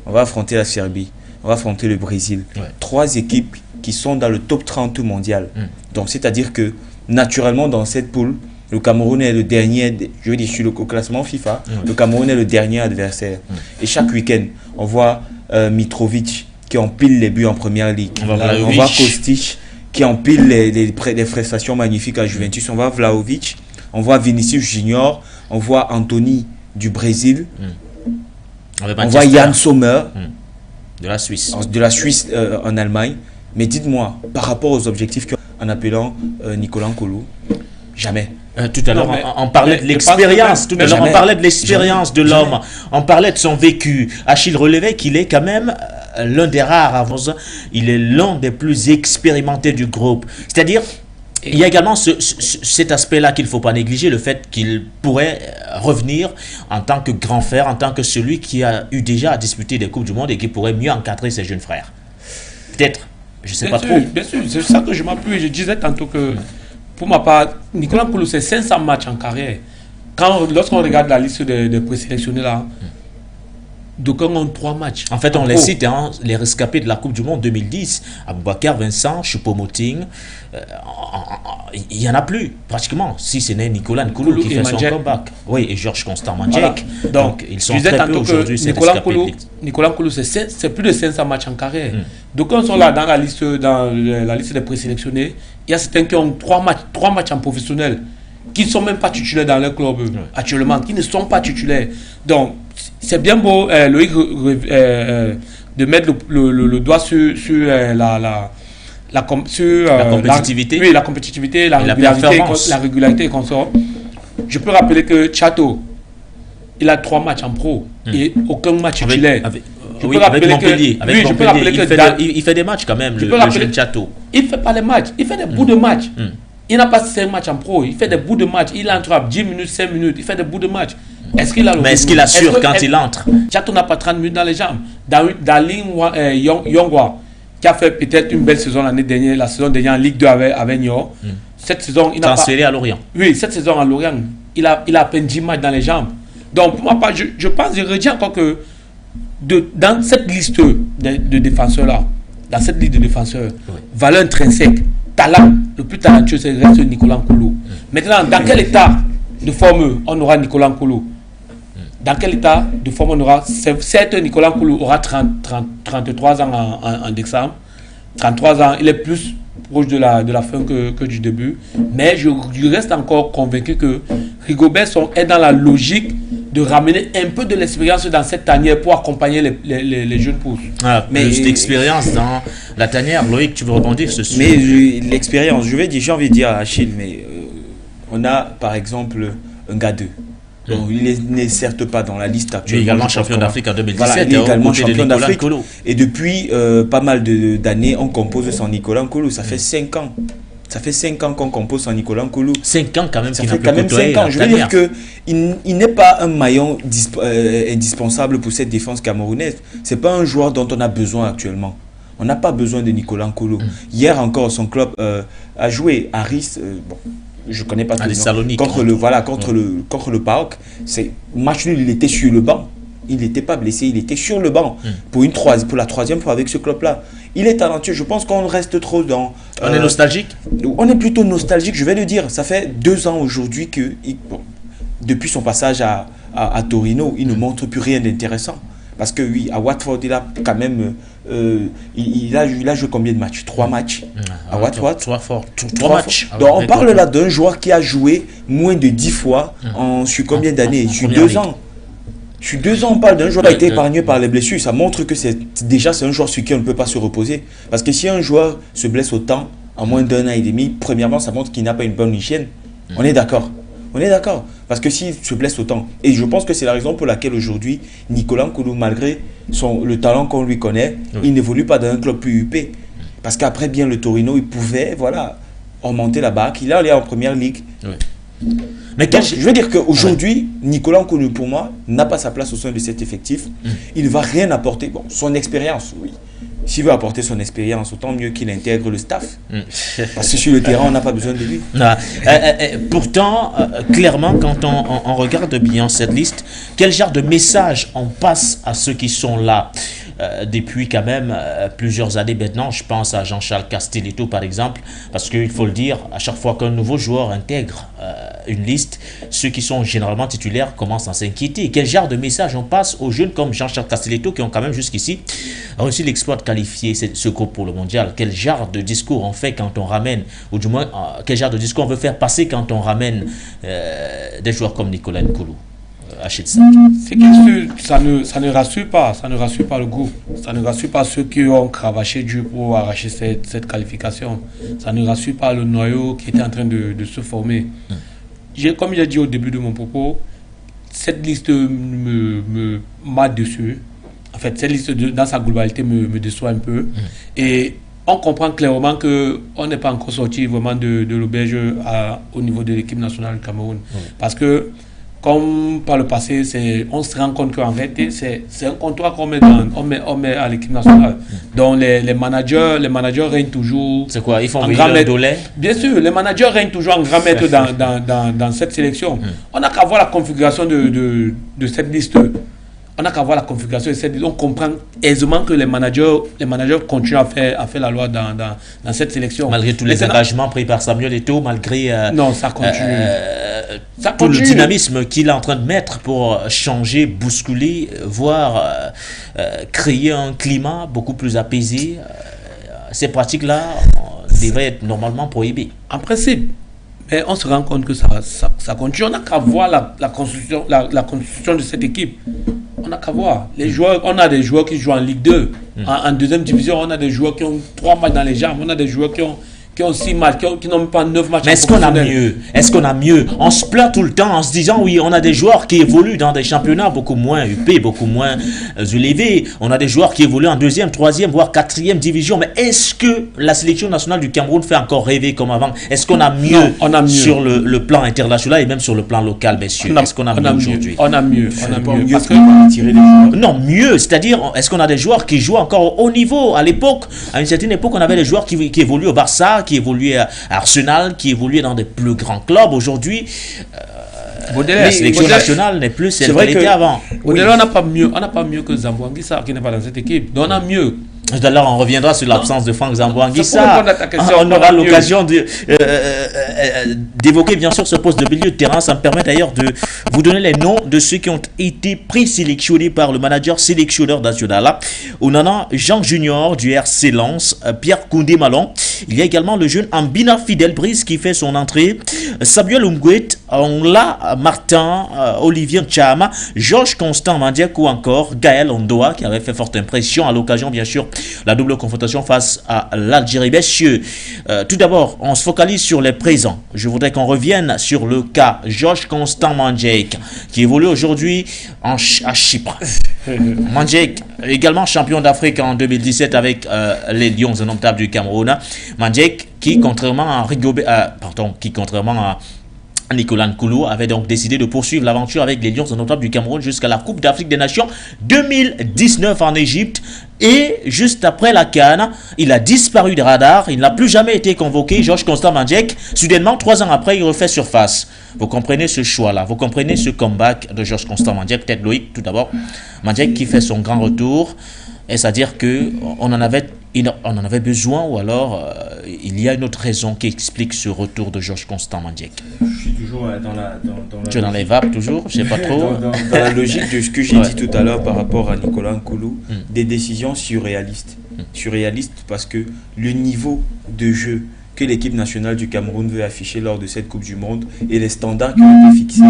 on va affronter la Serbie, on va affronter le Brésil. 3 équipes qui sont dans le top 30 mondial. Donc c'est-à-dire que naturellement dans cette poule, le Cameroun est le dernier, je veux dire sur le classement FIFA, le Cameroun est le dernier adversaire. Et chaque week-end, on voit Mitrovic qui empile les buts en première ligue. On voit Kostic qui empile les prestations magnifiques à Juventus. On voit Vlahovic, on voit Vinicius Junior, on voit Anthony du Brésil, on voit Yann Sommer de la Suisse, en Allemagne. Mais dites-moi, par rapport aux objectifs en appelant Nicolas Nkoulou, jamais. Tout à l'heure, on parlait de l'expérience. Tout à l'heure, on parlait de l'expérience de l'homme. On parlait de son vécu. Achille relevait qu'il est quand même l'un des rares avant. Il est l'un des plus expérimentés du groupe. C'est-à-dire, il y a également cet aspect-là qu'il ne faut pas négliger, le fait qu'il pourrait revenir en tant que grand frère, en tant que celui qui a eu déjà à disputer des Coupes du Monde et qui pourrait mieux encadrer ses jeunes frères. Peut-être, je ne sais pas trop. Bien sûr, c'est ça que je m'appuie. Je disais tantôt que pour ma part, Nicolas Nkoulou, c'est 500 matchs en carrière. Lorsqu'on regarde la liste de présélectionnés là, d'aucuns ont 3 matchs. En fait, on les cite, les rescapés de la Coupe du Monde 2010, Aboubacar, Vincent, Choupo-Moting, il n'y en a plus, pratiquement, si ce n'est Nicolas Nkoulou qui fait son comeback. Oui, et Georges Constant Mandjek. Donc, ils sont très peu aujourd'hui, ces rescapés. Nicolas Nkoulou, c'est plus de 500 matchs en carrière. D'aucuns sont là dans la liste des présélectionnés. Il y a certains qui ont 3 matchs en professionnel, qui ne sont même pas titulaires dans leur club actuellement, qui ne sont pas titulaires. Donc, c'est bien beau, Loïc, de mettre le doigt sur la compétitivité. La compétitivité, la régularité et consort. Je peux rappeler que Chateau, il a 3 matchs en pro et aucun match titulaire. Avec Montpellier. Il fait des matchs quand même, le jeune Chateau. Il ne fait pas les matchs, il fait des bouts de matchs. Il n'a pas 5 matchs en pro, il fait des bouts de matchs. Il entre à 10 minutes, 5 minutes, il fait des bouts de match. Est-ce qu'il assure quand il entre? Chateau n'a pas 30 minutes dans les jambes. Darling Yongwa, qui a fait peut-être une belle saison l'année dernière, la saison dernière en Ligue 2 avec Niort. Cette saison, il n'a pas transféré à Lorient. Oui, cette saison à Lorient, il a à peine 10 matchs dans les jambes. Donc, pour ma part, je pense, je redis encore que dans cette liste de défenseurs-là, valeur intrinsèque, talent, le plus talentueux, c'est reste Nicolas Nkoulou. Maintenant, dans quel état de forme on aura Nicolas Nkoulou? Dans quel état de forme on aura? Certes, Nicolas Nkoulou aura 33 ans en décembre. 33 ans, il est plus proche de la fin que du début. Mais je reste encore convaincu que Rigobert Song est dans la logique de ramener un peu de l'expérience dans cette tanière pour accompagner les jeunes pousses. Mais l'expérience dans la tanière, Loïc, tu veux rebondir sur ce sujet? Mais l'expérience, j'ai envie de dire à Achille, mais on a par exemple un gars 2. Donc, il n'est certes pas dans la liste actuelle. Il est également champion d'Afrique en 2017. Il est également champion d'Afrique. Et depuis pas mal d'années, on compose sans Nicolas Nkoulou. Ça fait 5 ans. Ça fait 5 ans qu'on compose sans Nicolas Nkoulou. 5 ans quand même. Ça fait quand même 5 ans. Je veux dire qu'il n'est pas un maillon indispensable pour cette défense camerounaise. Ce n'est pas un joueur dont on a besoin actuellement. On n'a pas besoin de Nicolas Nkoulou. Hier encore, son club a joué. Harris, je connais pas tout le nom. Thessalonique. Contre le PAOK, c'est match nul, il était sur le banc. Il n'était pas blessé, il était sur le banc pour la troisième fois avec ce club-là. Il est talentueux. Je pense qu'on reste trop dans. On est nostalgique. On est plutôt nostalgique, je vais le dire. Ça fait 2 ans aujourd'hui que, depuis son passage à Torino, il ne montre plus rien d'intéressant. Parce que oui, à Watford, il a quand même. Il a joué combien de matchs? 3 matchs à Watford. 3 matchs. Donc on parle là d'un joueur qui a joué moins de 10 fois sur combien d'années? Sur 2 ans. Sur 2 ans, on parle d'un joueur qui a été épargné par les blessures. Ça montre que c'est un joueur sur qui on ne peut pas se reposer. Parce que si un joueur se blesse autant, en moins d'1 an et demi, premièrement, ça montre qu'il n'a pas une bonne hygiène. On est d'accord. On est d'accord. Parce que s'il se blesse autant, et je pense que c'est la raison pour laquelle aujourd'hui, Nicolas Nkoulou, malgré le talent qu'on lui connaît, il n'évolue pas dans un club plus huppé. Parce qu'après bien le Torino, il pouvait remonter la barque. Il est allé en première ligue. Oui. Mais Donc, je veux dire qu'aujourd'hui, Nicolas Nkoulou, pour moi, n'a pas sa place au sein de cet effectif. Il ne va rien apporter. Bon, son expérience, oui. S'il veut apporter son expérience, autant mieux qu'il intègre le staff. Parce que sur le terrain, on n'a pas besoin de lui. Pourtant, clairement, quand on regarde bien cette liste, quel genre de message on passe à ceux qui sont là depuis quand même plusieurs années maintenant? Je pense à Jean-Charles Castelletto par exemple, parce qu'il faut le dire, à chaque fois qu'un nouveau joueur intègre une liste, ceux qui sont généralement titulaires commencent à s'inquiéter. Quel genre de message on passe aux jeunes comme Jean-Charles Castelletto qui ont quand même jusqu'ici réussi l'exploit de qualifier ce groupe pour le mondial? Quel genre de discours on fait quand on ramène, ou du moins quel genre de discours on veut faire passer quand on ramène des joueurs comme Nicolas Nkoulou? C'est que ça ne rassure pas, le groupe, ça ne rassure pas ceux qui ont cravaché dur pour arracher cette qualification, ça ne rassure pas le noyau qui était en train de se former. Comme j'ai dit au début de mon propos, cette liste me m'a déçu. En fait, cette liste dans sa globalité me déçoit un peu. Et on comprend clairement qu'on n'est pas encore sorti vraiment de l'auberge au niveau de l'équipe nationale du Cameroun. Parce que comme par le passé, on se rend compte qu'en réalité, c'est un contrat qu'on met, à l'équipe nationale. Donc les managers règnent toujours. C'est quoi? Ils font un dollar? Bien sûr, les managers règnent toujours en grand maître dans cette sélection. On n'a qu'à voir la configuration de cette liste. On n'a qu'à voir la configuration de cette liste. On comprend aisément que les managers continuent à faire la loi dans cette sélection. Malgré tous les engagements pris par Samuel Eto'o, malgré non, ça continue. Tout le dynamisme qu'il est en train de mettre pour changer, bousculer, voire créer un climat beaucoup plus apaisé, ces pratiques-là devraient être normalement prohibées. En principe. Mais on se rend compte que ça continue. On n'a qu'à voir la construction de cette équipe. On n'a qu'à voir. Les joueurs, on a des joueurs qui jouent en Ligue 2. En deuxième division, on a des joueurs qui ont 3 matchs dans les jambes. On a des joueurs qui ont 6 matchs, qui n'ont même pas 9 matchs. Mais est-ce qu'on a mieux? On se plaint tout le temps en se disant oui, on a des joueurs qui évoluent dans des championnats beaucoup moins huppés, beaucoup moins élevés. On a des joueurs qui évoluent en 2e, 3e, voire 4e division. Mais est-ce que la sélection nationale du Cameroun fait encore rêver comme avant? Est-ce qu'on a mieux, non, on a mieux sur le plan international et même sur le plan local, messieurs? Est-ce qu'on a mieux aujourd'hui? On a mieux. Parce que tirer les joueurs. Non, mieux, c'est-à-dire, est-ce qu'on a des joueurs qui jouent encore au haut niveau? À l'époque, à une certaine époque, on avait des joueurs qui évoluent au Barça, qui évoluaient à Arsenal, qui évoluait dans des plus grands clubs. Aujourd'hui, la sélection nationale n'est plus celle qu'elle était avant. Au-delà, on n'a pas mieux que Zamboanguissa qui n'est pas dans cette équipe. Donc on a mieux. D'ailleurs, on reviendra sur l'absence de Franck Zamboanguissa. On aura l'occasion d'évoquer bien sûr ce poste de milieu de terrain. Ça me permet d'ailleurs de vous donner les noms de ceux qui ont été présélectionnés par le manager sélectionneur national. On en a Jean Junior du RC Lens, Pierre Koundé Malon. Il y a également le jeune Ambina Fidel Brice qui fait son entrée, Samuel Umgwet, Onla Martin, Olivier Chama, Georges Constant Mandiek ou encore Gaël Ondoa qui avait fait forte impression à l'occasion bien sûr la double confrontation face à l'Algérie. Messieurs, tout d'abord, on se focalise sur les présents. Je voudrais qu'on revienne sur le cas Georges Constant Mandiek qui évolue aujourd'hui à Chypre. Mandiek, également champion d'Afrique en 2017 avec les Lions indomptables du Cameroun. Mandiek qui, contrairement à Nicolas Nkoulou avait donc décidé de poursuivre l'aventure avec les Lions indomptables du Cameroun jusqu'à la Coupe d'Afrique des Nations 2019 en Égypte. Et juste après la CAN, il a disparu des radars, il n'a plus jamais été convoqué. Georges Constant Mandjek, soudainement, 3 ans après, il refait surface. Vous comprenez ce choix-là, vous comprenez ce comeback de Georges Constant Mandjek. Peut-être Loïc, tout d'abord. Mandjek qui fait son grand retour. Est-ce à dire qu'on en avait besoin, ou alors il y a une autre raison qui explique ce retour de Georges Constant Mandjek? Je suis toujours dans la Tu es dans les vapes toujours, je sais pas trop. dans la logique de ce que j'ai dit tout à l'heure par rapport à Nicolas Nkoulou, des décisions surréalistes. Surréalistes parce que le niveau de jeu que l'équipe nationale du Cameroun veut afficher lors de cette Coupe du Monde et les standards qui ont été fixés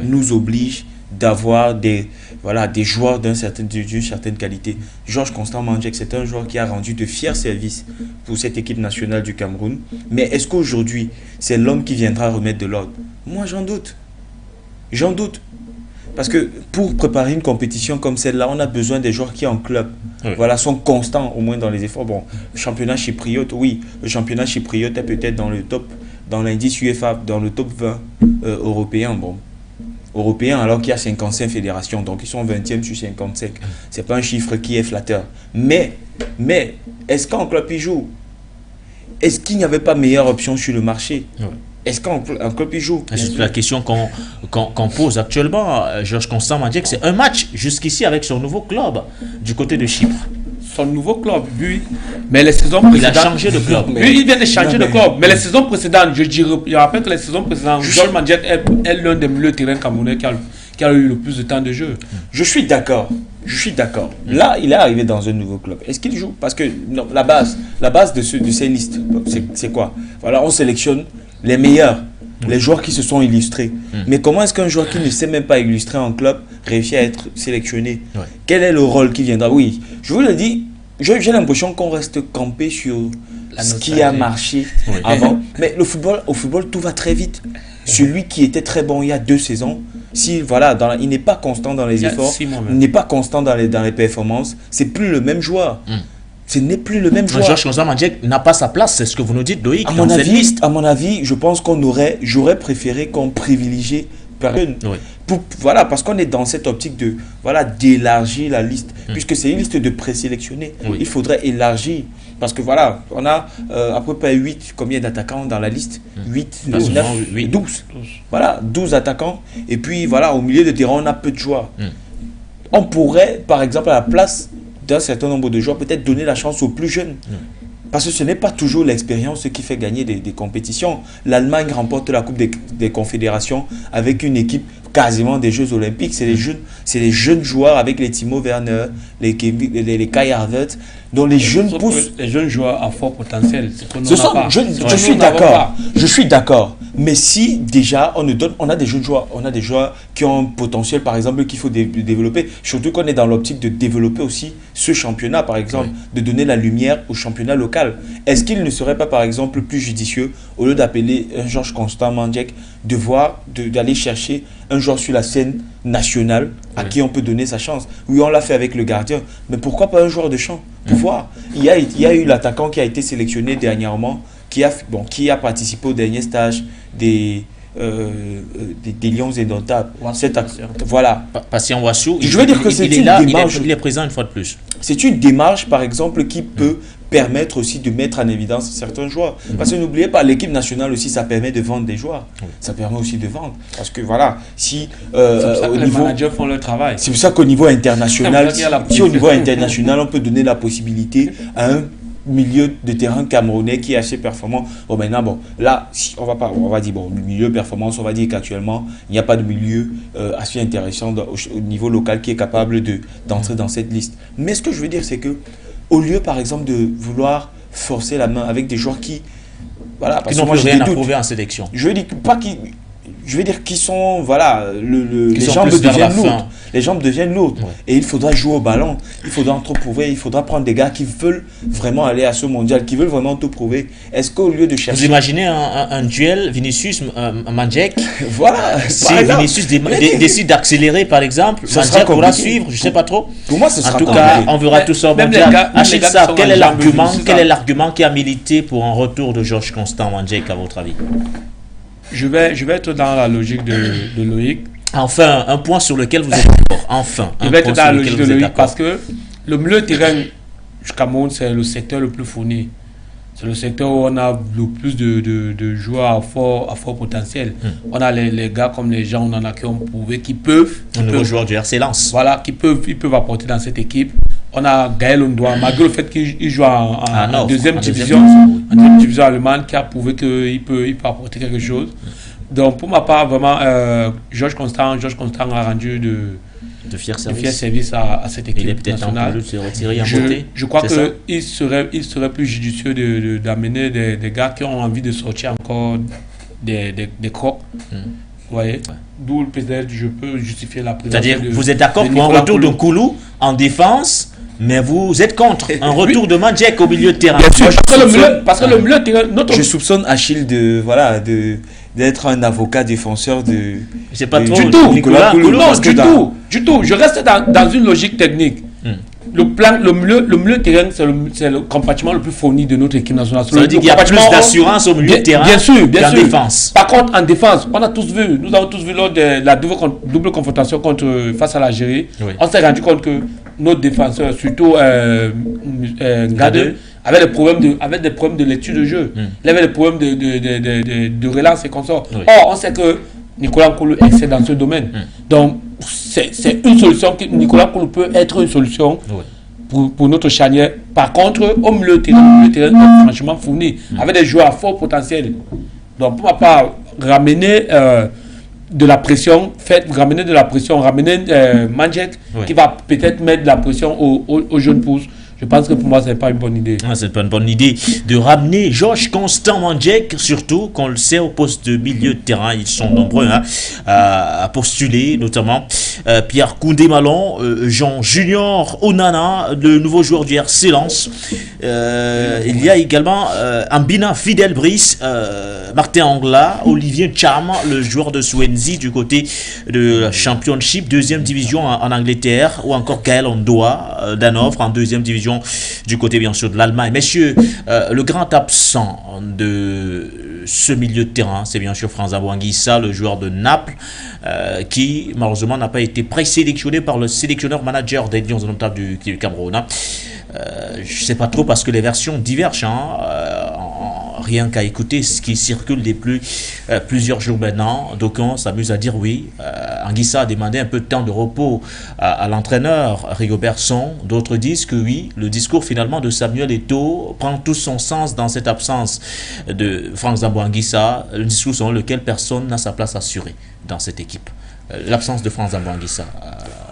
nous obligent d'avoir des joueurs d'une certaine qualité. Georges Constant Mandjek, c'est un joueur qui a rendu de fiers services pour cette équipe nationale du Cameroun. Mais est-ce qu'aujourd'hui, c'est l'homme qui viendra remettre de l'ordre? Moi, j'en doute. J'en doute. Parce que pour préparer une compétition comme celle-là, on a besoin des joueurs qui en club sont constants au moins dans les efforts. Bon, le championnat chypriote, oui, le championnat chypriote est peut-être dans le top, dans l'indice UEFA, dans le top 20 européen. Bon, européens alors qu'il y a 55 fédérations, donc ils sont 20e sur 55. C'est pas un chiffre qui est flatteur. Mais est-ce qu'en club il joue? Est-ce qu'il n'y avait pas meilleure option sur le marché? Est-ce qu'en club il joue? C'est la question qu'on pose actuellement. Georges Constant Mandjek, c'est un match jusqu'ici avec son nouveau club du côté de Chypre. Son nouveau club, lui, mais les saisons précédentes... Il a changé de club. Lui, il vient de changer de club. Mais les saisons précédentes, je rappelle que les saisons précédentes, Georges Mandjek est l'un des milieux de terrain camerounais qui a eu le plus de temps de jeu. Je suis d'accord. Là, il est arrivé dans un nouveau club. Est-ce qu'il joue? Parce que non, la base de ces listes, c'est quoi? Voilà, on sélectionne les meilleurs, les joueurs qui se sont illustrés. Mais comment est-ce qu'un joueur qui ne s'est même pas illustré en club réussit à être sélectionné? Quel est le rôle qui viendra? Oui, je vous le dis, j'ai l'impression qu'on reste campé sur ce qui a marché avant. Mais au football, tout va très vite. Celui qui était très bon il y a 2 saisons, si il n'est pas constant dans les efforts, il n'est pas constant dans les performances, c'est plus le même joueur. Ce n'est plus le même joueur. Georges Constant Mandjek n'a pas sa place, c'est ce que vous nous dites, Loïc. À mon avis, je pense j'aurais préféré qu'on privilégie parce qu'on est dans cette optique d'élargir la liste, puisque c'est une liste de présélectionnés. Il faudrait élargir, parce que on a à peu près 8, combien d'attaquants dans la liste? 8, 9, 12. Voilà, 12 attaquants. Et puis au milieu de terrain, on a peu de joueurs. On pourrait, par exemple, à la place d'un certain nombre de joueurs, peut-être donner la chance aux plus jeunes. Parce que ce n'est pas toujours l'expérience qui fait gagner des compétitions. L'Allemagne remporte la Coupe des Confédérations avec une équipe quasiment des Jeux Olympiques. C'est les jeunes joueurs avec les Timo Werner, les Kai Havertz, dont les jeunes poussent. Les jeunes joueurs à fort potentiel. Je suis d'accord. Mais si déjà on a des jeunes joueurs, on a des joueurs qui ont un potentiel, par exemple, qu'il faut développer, surtout qu'on est dans l'optique de développer aussi ce championnat, par exemple, de donner la lumière au championnat local. Est-ce qu'il ne serait pas, par exemple, plus judicieux, au lieu d'appeler un Georges Constant Mandjek, d'aller chercher un joueur sur la scène nationale à qui on peut donner sa chance? Oui, on l'a fait avec le gardien, mais pourquoi pas un joueur de champ pour voir? Il y a eu l'attaquant qui a été sélectionné dernièrement, qui a participé au dernier stage des Lions indomptables. Patient Wassou, je veux dire que c'est une démarche. Il est présent une fois de plus. C'est une démarche, par exemple, qui peut permettre aussi de mettre en évidence certains joueurs. Parce que n'oubliez pas, l'équipe nationale aussi, ça permet de vendre des joueurs. Ça permet aussi de vendre. Parce que si les managers font leur travail. C'est pour ça qu'au niveau international, on peut donner la possibilité à un milieu de terrain camerounais qui est assez performant. Là, on va dire, le milieu performance, on va dire qu'actuellement, il n'y a pas de milieu assez intéressant au niveau local qui est capable d'entrer dans cette liste. Mais ce que je veux dire, c'est que au lieu, par exemple, de vouloir forcer la main avec des joueurs qui n'ont plus rien à prouver en sélection. Je veux dire qu'ils sont, les jambes deviennent lourdes. Les jambes deviennent lourdes. Et il faudra jouer au ballon. Il faudra tout prouver. Il faudra prendre des gars qui veulent vraiment aller à ce mondial, qui veulent vraiment tout prouver. Est-ce qu'au lieu de chercher... Vous imaginez un duel Vinicius-Mandjek? Si Vinicius décide d'accélérer, par exemple, Mandjek pourra suivre, je ne sais pas trop. Pour moi, ce sera compliqué. En tout cas, on verra tout ça au mondial. Achille, quel est l'argument qui a milité pour un retour de Georges Constant Mandjek, à votre avis? je vais être dans la logique de Loïc. Enfin, un point sur lequel vous êtes d'accord. Enfin, je vais être dans la logique de Loïc parce que le milieu terrain du Cameroun, c'est le secteur le plus fourni. C'est le secteur où on a le plus de joueurs à fort potentiel. On a les gars comme les gens, on en a qui ont prouvé qu'ils peuvent. Un nouveau joueur du RC Lens. Voilà, ils peuvent apporter dans cette équipe. On a Gaël Ondoa, malgré le fait qu'il joue en deuxième division, en deuxième division allemande, qui a prouvé qu'il peut apporter quelque chose. Donc pour ma part, vraiment, Georges Constant a rendu de fiers services à cette équipe nationale. Il est peut-être en plus de retirer un je crois qu'il serait plus judicieux d'amener des gars qui ont envie de sortir encore des crocs. Vous voyez, d'où peut-être je peux justifier la présence. C'est-à-dire, vous êtes d'accord pour un retour de Koulou en défense, mais vous êtes contre un retour de Mandjek au milieu de terrain. Bien sûr, parce que le milieu de terrain, je soupçonne Achille d'être un avocat défenseur de. C'est pas trop du tout. Nicolas Koulou. Non, du tout. Je reste dans une logique technique. Le milieu de terrain, c'est le compartiment le plus fourni de notre équipe nationale. Ça veut dire qu'il y a plus d'assurance au milieu de terrain qu'en défense. Par contre, en défense, nous avons tous vu lors de la double confrontation face à l'Algérie, on s'est rendu compte que nos défenseurs, surtout Gade, avaient des problèmes de lecture de jeu. Il avait des problèmes de relance et consorts. Or, on sait que Nicolas Koulou excelle dans ce domaine. Donc, c'est une solution. Nicolas Koulou peut être une solution pour notre charnière. Par contre, au milieu de terrain, le terrain est franchement fourni, avec des joueurs à fort potentiel. Donc, pour ma part, ramener de la pression, ramener Mandjek, qui va peut-être mettre de la pression aux jeunes pousses. Je pense que pour moi, ce n'est pas une bonne idée. C'est pas une bonne idée de ramener Georges Constant Mandjek, surtout qu'on le sait au poste de milieu de terrain. Ils sont nombreux à postuler, notamment Pierre Koundé Malon, Jean Junior Onana, le nouveau joueur du RC Lens. Il y a également Ambina Fidel Brice, Martin Angla, Olivier Cham, le joueur de Swansea du côté de la Championship, deuxième division en Angleterre, ou encore Gaël Ondoa d'Hanovre en deuxième division du côté bien sûr de l'Allemagne. Messieurs, le grand absent de ce milieu de terrain, c'est bien sûr Franz Ambouanguissa, le joueur de Naples, qui malheureusement n'a pas été présélectionné par le sélectionneur manager des Lions indomptables du Cameroun. Je ne sais pas trop parce que les versions divergent. Rien qu'à écouter ce qui circule depuis plusieurs jours maintenant, d'aucuns s'amusent à dire oui. Anguissa a demandé un peu de temps de repos à l'entraîneur Rigobert Song. D'autres disent que oui, le discours finalement de Samuel Eto'o prend tout son sens dans cette absence de Franck Ambouanguissa, le discours selon lequel personne n'a sa place assurée dans cette équipe. L'absence de Franck Ambouanguissa.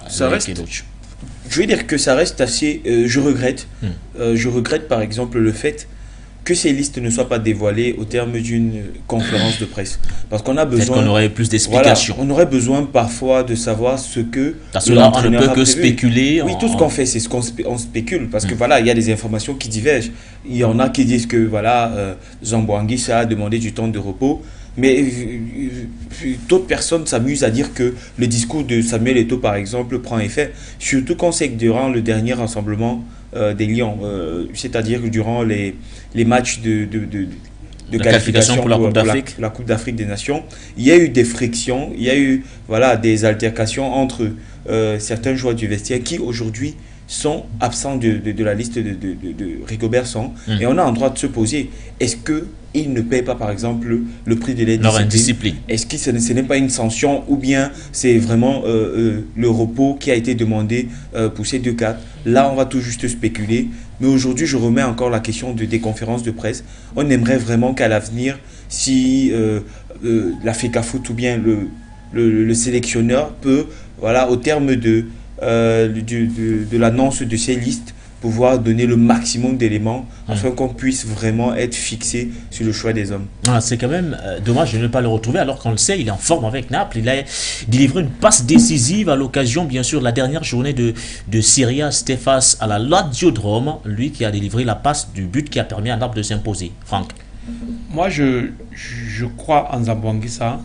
Ça reste. Je veux dire que ça reste assez. Je regrette. Je regrette par exemple le fait que ces listes ne soient pas dévoilées au terme d'une conférence de presse. Parce qu'on a besoin... Peut-être qu'on aurait plus d'explications. Voilà, on aurait besoin parfois de savoir ce que... Parce que là, on ne peut que spéculer. Oui, tout ce qu'on fait, c'est ce qu'on spécule. Parce que voilà, il y a des informations qui divergent. Il y en a qui disent que voilà, Ambouanguissa a demandé du temps de repos. Mais d'autres personnes s'amusent à dire que le discours de Samuel Eto'o, par exemple, prend effet. Surtout qu'on sait que durant le dernier rassemblement des Lions, c'est-à-dire durant les matchs de qualification pour la Coupe d'Afrique des Nations, il y a eu des frictions, il y a eu des altercations entre certains joueurs du vestiaire qui aujourd'hui sont absents de la liste de Rigobert Song. Et on a en droit de se poser, est-ce qu'ils ne payent pas par exemple le prix de l'indiscipline? Est-ce que ce n'est pas une sanction ou bien c'est vraiment le repos qui a été demandé pour ces deux cas? Là on va tout juste spéculer, mais aujourd'hui je remets encore la question des conférences de presse. On aimerait vraiment qu'à l'avenir, si la FECAFOOT ou bien le sélectionneur peut, au terme de l'annonce de ces listes, pouvoir donner le maximum d'éléments afin qu'on puisse vraiment être fixé sur le choix des hommes. C'est quand même dommage de ne pas le retrouver alors qu'on le sait, il est en forme avec Naples. Il a délivré une passe décisive à l'occasion bien sûr de la dernière journée de Serie A, c'était face à la Lazio de Rome, lui qui a délivré la passe du but qui a permis à Naples de s'imposer. Franck? Moi je crois en Ambouanguissa.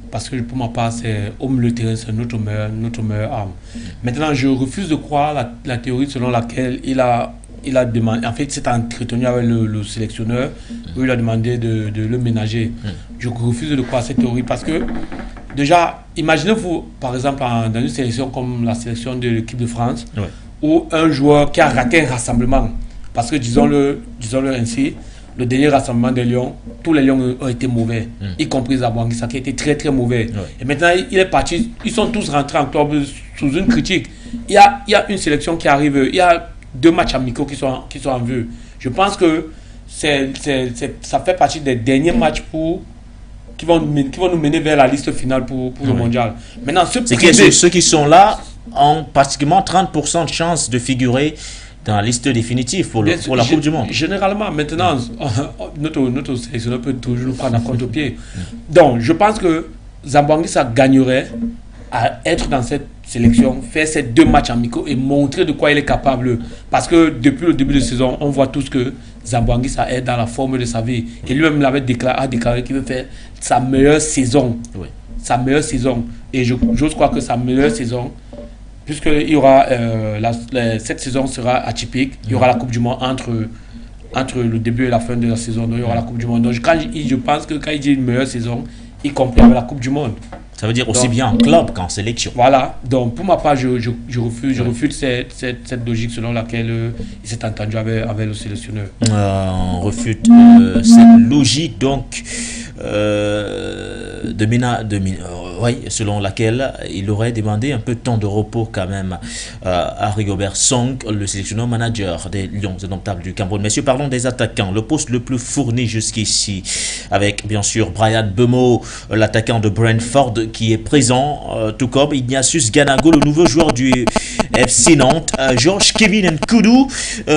Parce que pour ma part, au milieu de terrain, c'est notre meilleure arme. Maintenant, je refuse de croire la théorie selon laquelle il a demandé, en fait, s'est entretenu avec le sélectionneur où il a demandé de le ménager. Je refuse de croire à cette théorie parce que, déjà, imaginez-vous, par exemple, dans une sélection comme la sélection de l'équipe de France, où un joueur qui a raté un rassemblement, parce que, disons-le ainsi, le dernier rassemblement des Lions, tous les Lions ont été mauvais, y compris Zamboanguissa qui a été très très mauvais. Et maintenant, il est parti, ils sont tous rentrés en club sous une critique. Il y a une sélection qui arrive, il y a 2 matchs amicaux qui sont en vue. Je pense que ça fait partie des derniers matchs qui vont nous mener vers la liste finale pour le mondial. Maintenant, ceux qui sont là ont pratiquement 30% de chances de figurer dans la liste définitive pour la Coupe du Monde. Généralement, maintenant, notre sélectionneur peut toujours nous prendre à contre-pied. Donc, je pense que Zamboanguissa gagnerait à être dans cette sélection, faire ces 2 matchs amicaux et montrer de quoi il est capable. Parce que depuis le début de saison, on voit tous que Zamboanguissa est dans la forme de sa vie. Et lui-même a déclaré qu'il veut faire sa meilleure saison. Sa meilleure saison. Et j'ose croire que sa meilleure saison, puisque il y aura, cette saison sera atypique, il y aura la Coupe du Monde entre le début et la fin de la saison. Donc il y aura la Coupe du Monde. Donc je pense que quand il dit une meilleure saison, il complète avec la Coupe du Monde. Ça veut dire aussi bien en club qu'en sélection. Voilà. Donc, pour ma part, je refuse cette logique selon laquelle il s'est entendu avec le sélectionneur. On refute cette logique, donc, selon laquelle il aurait demandé un peu de temps de repos quand même à Rigobert Song, le sélectionneur manager des Lions indomptables du Cameroun. Messieurs, parlons des attaquants. Le poste le plus fourni jusqu'ici, avec bien sûr Brian Bemo, l'attaquant de Brentford, qui est présent, tout comme Ignatius Ganago, le nouveau joueur du FC Nantes, Georges Kevin Nkoudou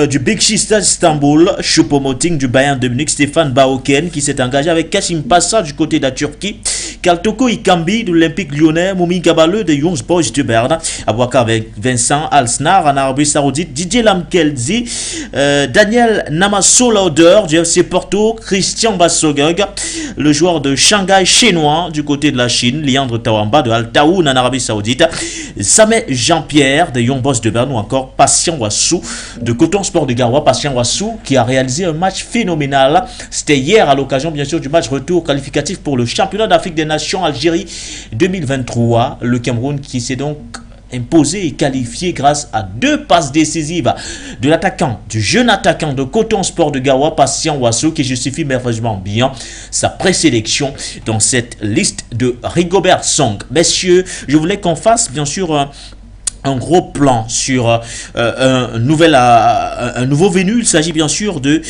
du Beşiktaş Istanbul, Choupo-Moting du Bayern de Munich, Stéphane Baoken qui s'est engagé avec Kassim Passa du côté de la Turquie, Kaltoko Ikambi de l'Olympique Lyonnais, Moumi Gabaleux de Young Boys de Berne, Abouaka avec Vincent Alsnar en Arabie Saoudite, Didier Lamkelzi, Daniel Namasso Lauder du FC Porto, Christian Bassogug, le joueur de Shanghai chinois du côté de la Chine, Leandre Tawamba de Al Taoun en Arabie Saoudite, Samé Jean-Pierre de Young Boys de Berne ou encore Patient Wassou de Coton Sport de Garoua. Patient Wassou qui a réalisé un match phénoménal. C'était hier à l'occasion bien sûr du match retour qualificatif pour le championnat d'Afrique des Nations Algérie 2023. Le Cameroun qui s'est donc imposé et qualifié grâce à 2 passes décisives du jeune attaquant de Coton Sport de Garoua, Patient Wassou, qui justifie merveilleusement bien sa présélection dans cette liste de Rigobert Song. Messieurs, je voulais qu'on fasse bien sûr un gros plan sur un nouveau venu. Il s'agit bien sûr de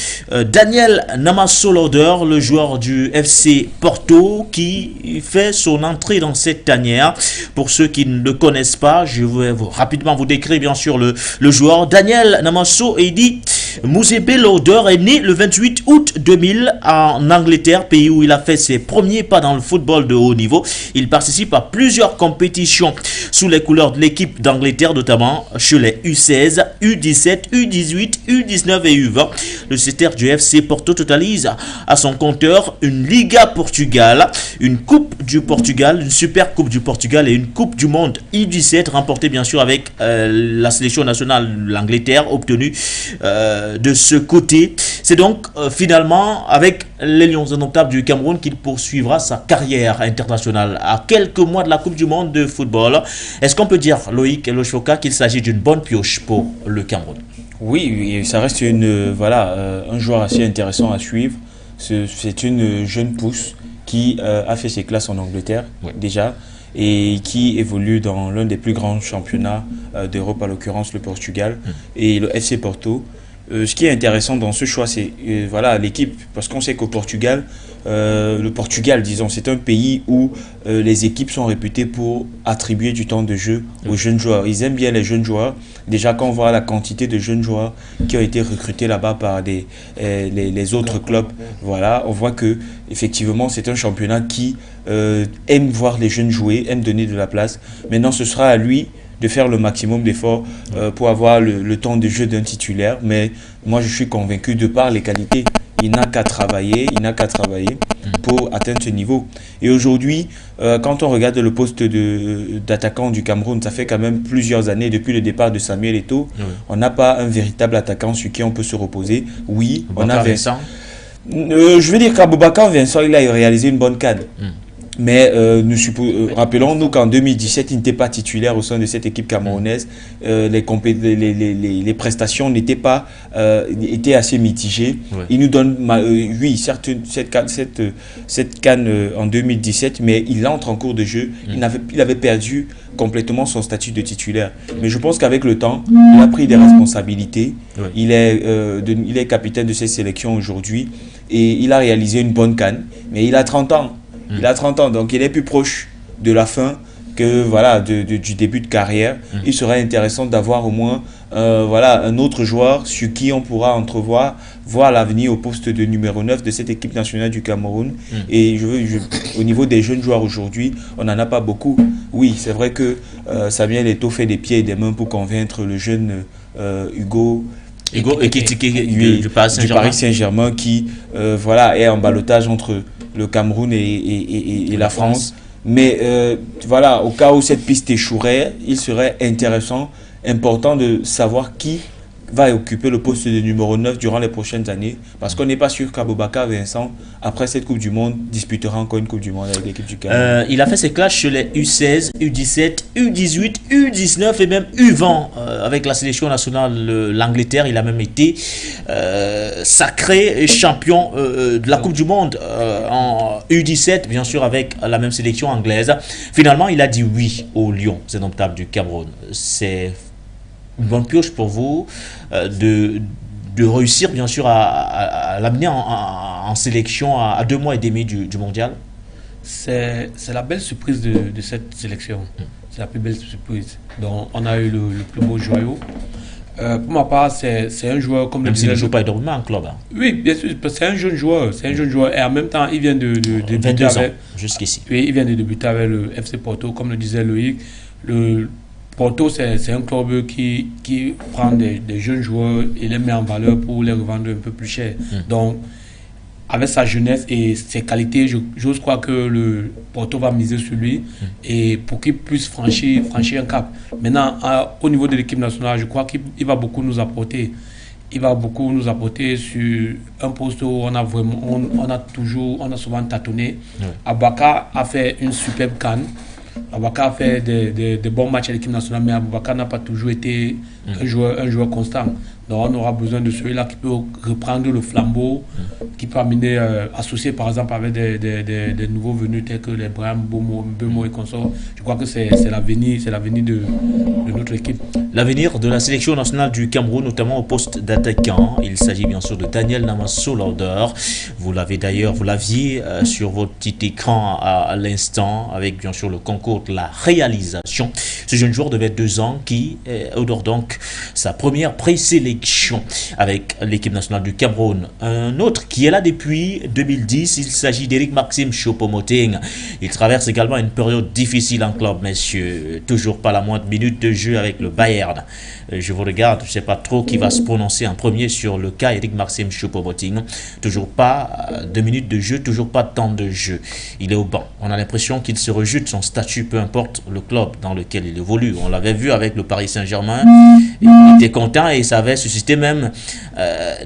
Daniel Namasso Lauder, le joueur du FC Porto qui fait son entrée dans cette tanière. Pour ceux qui ne le connaissent pas, je vais rapidement vous décrire bien sûr le joueur. Daniel Namasso Edi Mousebe Lauder est né le 28 août 2000 en Angleterre, pays où il a fait ses premiers pas dans le football de haut niveau. Il participe à plusieurs compétitions sous les couleurs de l'équipe d'Angleterre, notamment chez les U16, U17, U18, U19 et U20. Le secrétaire du FC Porto totalise à son compteur une Liga Portugal, une Coupe du Portugal, une Super Coupe du Portugal et une Coupe du Monde U17 remportée bien sûr avec la sélection nationale de l'Angleterre, obtenue de ce côté. C'est donc finalement avec les Lions indomptables du Cameroun qu'il poursuivra sa carrière internationale. À quelques mois de la Coupe du Monde de football, est-ce qu'on peut dire, Loïc Elochoka, qu'il s'agit d'une bonne pioche pour le Cameroun? Oui, ça reste un joueur assez intéressant à suivre. C'est une jeune pousse qui a fait ses classes en Angleterre déjà et qui évolue dans l'un des plus grands championnats d'Europe, à l'occurrence le Portugal et le FC Porto. Ce qui est intéressant dans ce choix, c'est l'équipe, parce qu'on sait qu'au Portugal, disons, c'est un pays où les équipes sont réputées pour attribuer du temps de jeu aux jeunes joueurs. Ils aiment bien les jeunes joueurs. Déjà, quand on voit la quantité de jeunes joueurs qui ont été recrutés là-bas par les autres clubs, on voit que effectivement, c'est un championnat qui aime voir les jeunes jouer, aime donner de la place. Maintenant, ce sera à lui de faire le maximum d'efforts pour avoir le temps de jeu d'un titulaire. Mais moi, je suis convaincu, de par les qualités, il n'a qu'à travailler pour atteindre ce niveau. Et aujourd'hui, quand on regarde le poste d'attaquant du Cameroun, ça fait quand même plusieurs années, depuis le départ de Samuel Eto'o, on n'a pas un véritable attaquant sur qui on peut se reposer. Oui, on a Vincent. Je veux dire qu'Aboubacar Vincent, il a réalisé une bonne CAN. Mais rappelons-nous qu'en 2017, il n'était pas titulaire au sein de cette équipe camerounaise. Les prestations n'étaient pas étaient assez mitigées. Ouais. Il nous donne, oui, certes, cette CAN en 2017, mais il entre en cours de jeu. Il avait perdu complètement son statut de titulaire. Mais je pense qu'avec le temps, il a pris des responsabilités. Ouais. Il est capitaine de cette sélection aujourd'hui et il a réalisé une bonne CAN. Mais il a 30 ans. Il a 30 ans, donc il est plus proche de la fin que voilà, du début de carrière. Il serait intéressant d'avoir au moins voilà, un autre joueur sur qui on pourra entrevoir voir l'avenir au poste de numéro 9 de cette équipe nationale du Cameroun. Et au niveau des jeunes joueurs aujourd'hui, on n'en a pas beaucoup. Oui, c'est vrai que Samuel Eto'o fait des pieds et des mains pour convaincre le jeune Hugo du Paris Saint-Germain qui voilà, est en ballottage entre le Cameroun et la France. Mais voilà, au cas où cette piste échouerait, il serait important de savoir qui va occuper le poste de numéro 9 durant les prochaines années. Parce qu'on n'est pas sûr qu'Aboubacar Vincent, après cette Coupe du Monde, disputera encore une Coupe du Monde avec l'équipe du Cameroun. Il a fait ses clashes chez les U16, U17, U18, U19 et même U20 avec la sélection nationale de l'Angleterre. Il a même été sacré champion de la Coupe du Monde en U17, bien sûr avec la même sélection anglaise. Finalement, il a dit oui au Lion, c'est indomptable du Cameroun. C'est une bonne pioche pour vous de réussir bien sûr à l'amener en sélection à 2 mois et demi du mondial. C'est la belle surprise de cette sélection. C'est la plus belle surprise. Donc on a eu le plus beau joyau. Pour ma part, c'est un joueur comme même s'il ne joue pas énormément en club. Hein. Oui, bien sûr, c'est un jeune joueur. C'est un jeune joueur et en même temps, il vient de débuter avec jusqu'ici. Oui, il vient de débuter avec le FC Porto, comme le disait Loïc. Le Porto, c'est un club qui prend des jeunes joueurs et les met en valeur pour les revendre un peu plus cher. Donc, avec sa jeunesse et ses qualités, j'ose croire que le Porto va miser sur lui et pour qu'il puisse franchir un cap. Maintenant, au niveau de l'équipe nationale, je crois qu'il va beaucoup nous apporter. Il va beaucoup nous apporter sur un poste où on a souvent tâtonné. Aboubacar a fait une superbe CAN. Aboubacar a fait des bons matchs à l'équipe nationale, mais Aboubacar n'a pas toujours été un joueur constant. Donc on aura besoin de celui-là qui peut reprendre le flambeau, qui peut amener, associé par exemple avec des nouveaux venus tels que les Brahim, Bemo et consorts. Je crois que c'est l'avenir de notre équipe. L'avenir de la sélection nationale du Cameroun, notamment au poste d'attaquant. Il s'agit bien sûr de Daniel Namasso Lauder. Vous l'aviez sur votre petit écran à l'instant, avec bien sûr le concours de la réalisation. Ce jeune joueur devait 2 ans qui honore donc sa première présélection avec l'équipe nationale du Cameroun. Un autre qui est là depuis 2010, il s'agit d'Éric Maxime Choupo-Moting. Il traverse également une période difficile en club, messieurs. Toujours pas la moindre minute de jeu avec le Bayern. Je vous regarde, je ne sais pas trop qui va se prononcer en premier sur le cas Éric Maxime Choupo-Moting. Toujours pas 2 minutes de jeu, toujours pas de temps de jeu. Il est au banc. On a l'impression qu'il se rejette son statut, peu importe le club dans lequel il évolue. On l'avait vu avec le Paris Saint-Germain. Il était content et ça avait suscité même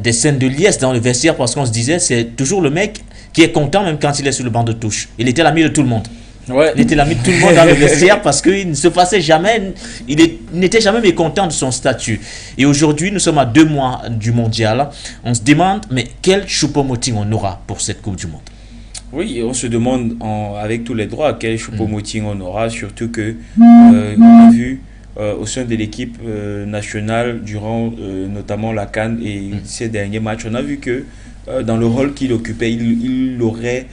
des scènes de liesse dans le vestiaire parce qu'on se disait c'est toujours le mec qui est content même quand il est sur le banc de touche. Il était l'ami de tout le monde. Ouais. Il était l'ami de tout le monde dans le vestiaire parce qu'il ne se passait jamais, il n'était jamais mécontent de son statut. Et aujourd'hui, nous sommes à 2 mois du mondial. On se demande, mais quel Choupo-Moting on aura pour cette Coupe du Monde? Oui, on se demande avec tous les droits quel Choupo-Moting on aura, surtout que on a vu au sein de l'équipe nationale durant notamment la CAN et ces derniers matchs, on a vu que dans le rôle qu'il occupait, il aurait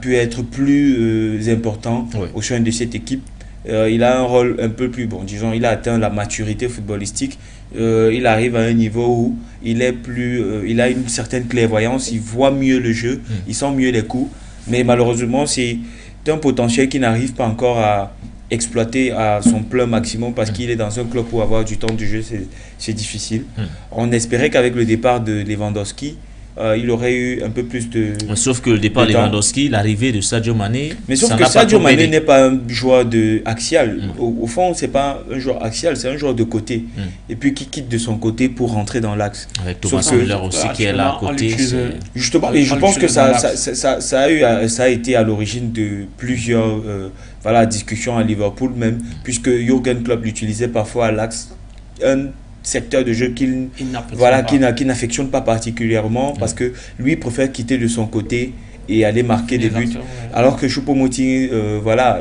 pu être plus important au sein de cette équipe. Il a un rôle un peu plus bon, disons, il a atteint la maturité footballistique. Il arrive à un niveau où il a une certaine clairvoyance, il voit mieux le jeu, il sent mieux les coups, mais malheureusement c'est un potentiel qui n'arrive pas encore à exploiter à son plein maximum parce qu'il est dans un club où avoir du temps de jeu c'est difficile. On espérait qu'avec le départ de Lewandowski, il aurait eu un peu plus de... Sauf que le départ de Lewandowski, l'arrivée de Sadio Mané... Mais sauf que Sadio Mané n'est pas un joueur axial. Au fond, c'est pas un joueur axial, c'est un joueur de côté. Et puis qui quitte de son côté pour rentrer dans l'axe. Avec Thomas Müller aussi qui est là à côté. Justement, et je pense que ça a été à l'origine de plusieurs discussions à Liverpool même, puisque Jürgen Klopp l'utilisait parfois à l'axe. Un secteur de jeu qu'il n'affectionne pas particulièrement parce que lui préfère quitter de son côté et aller marquer des buts, alors que Choupo-Moting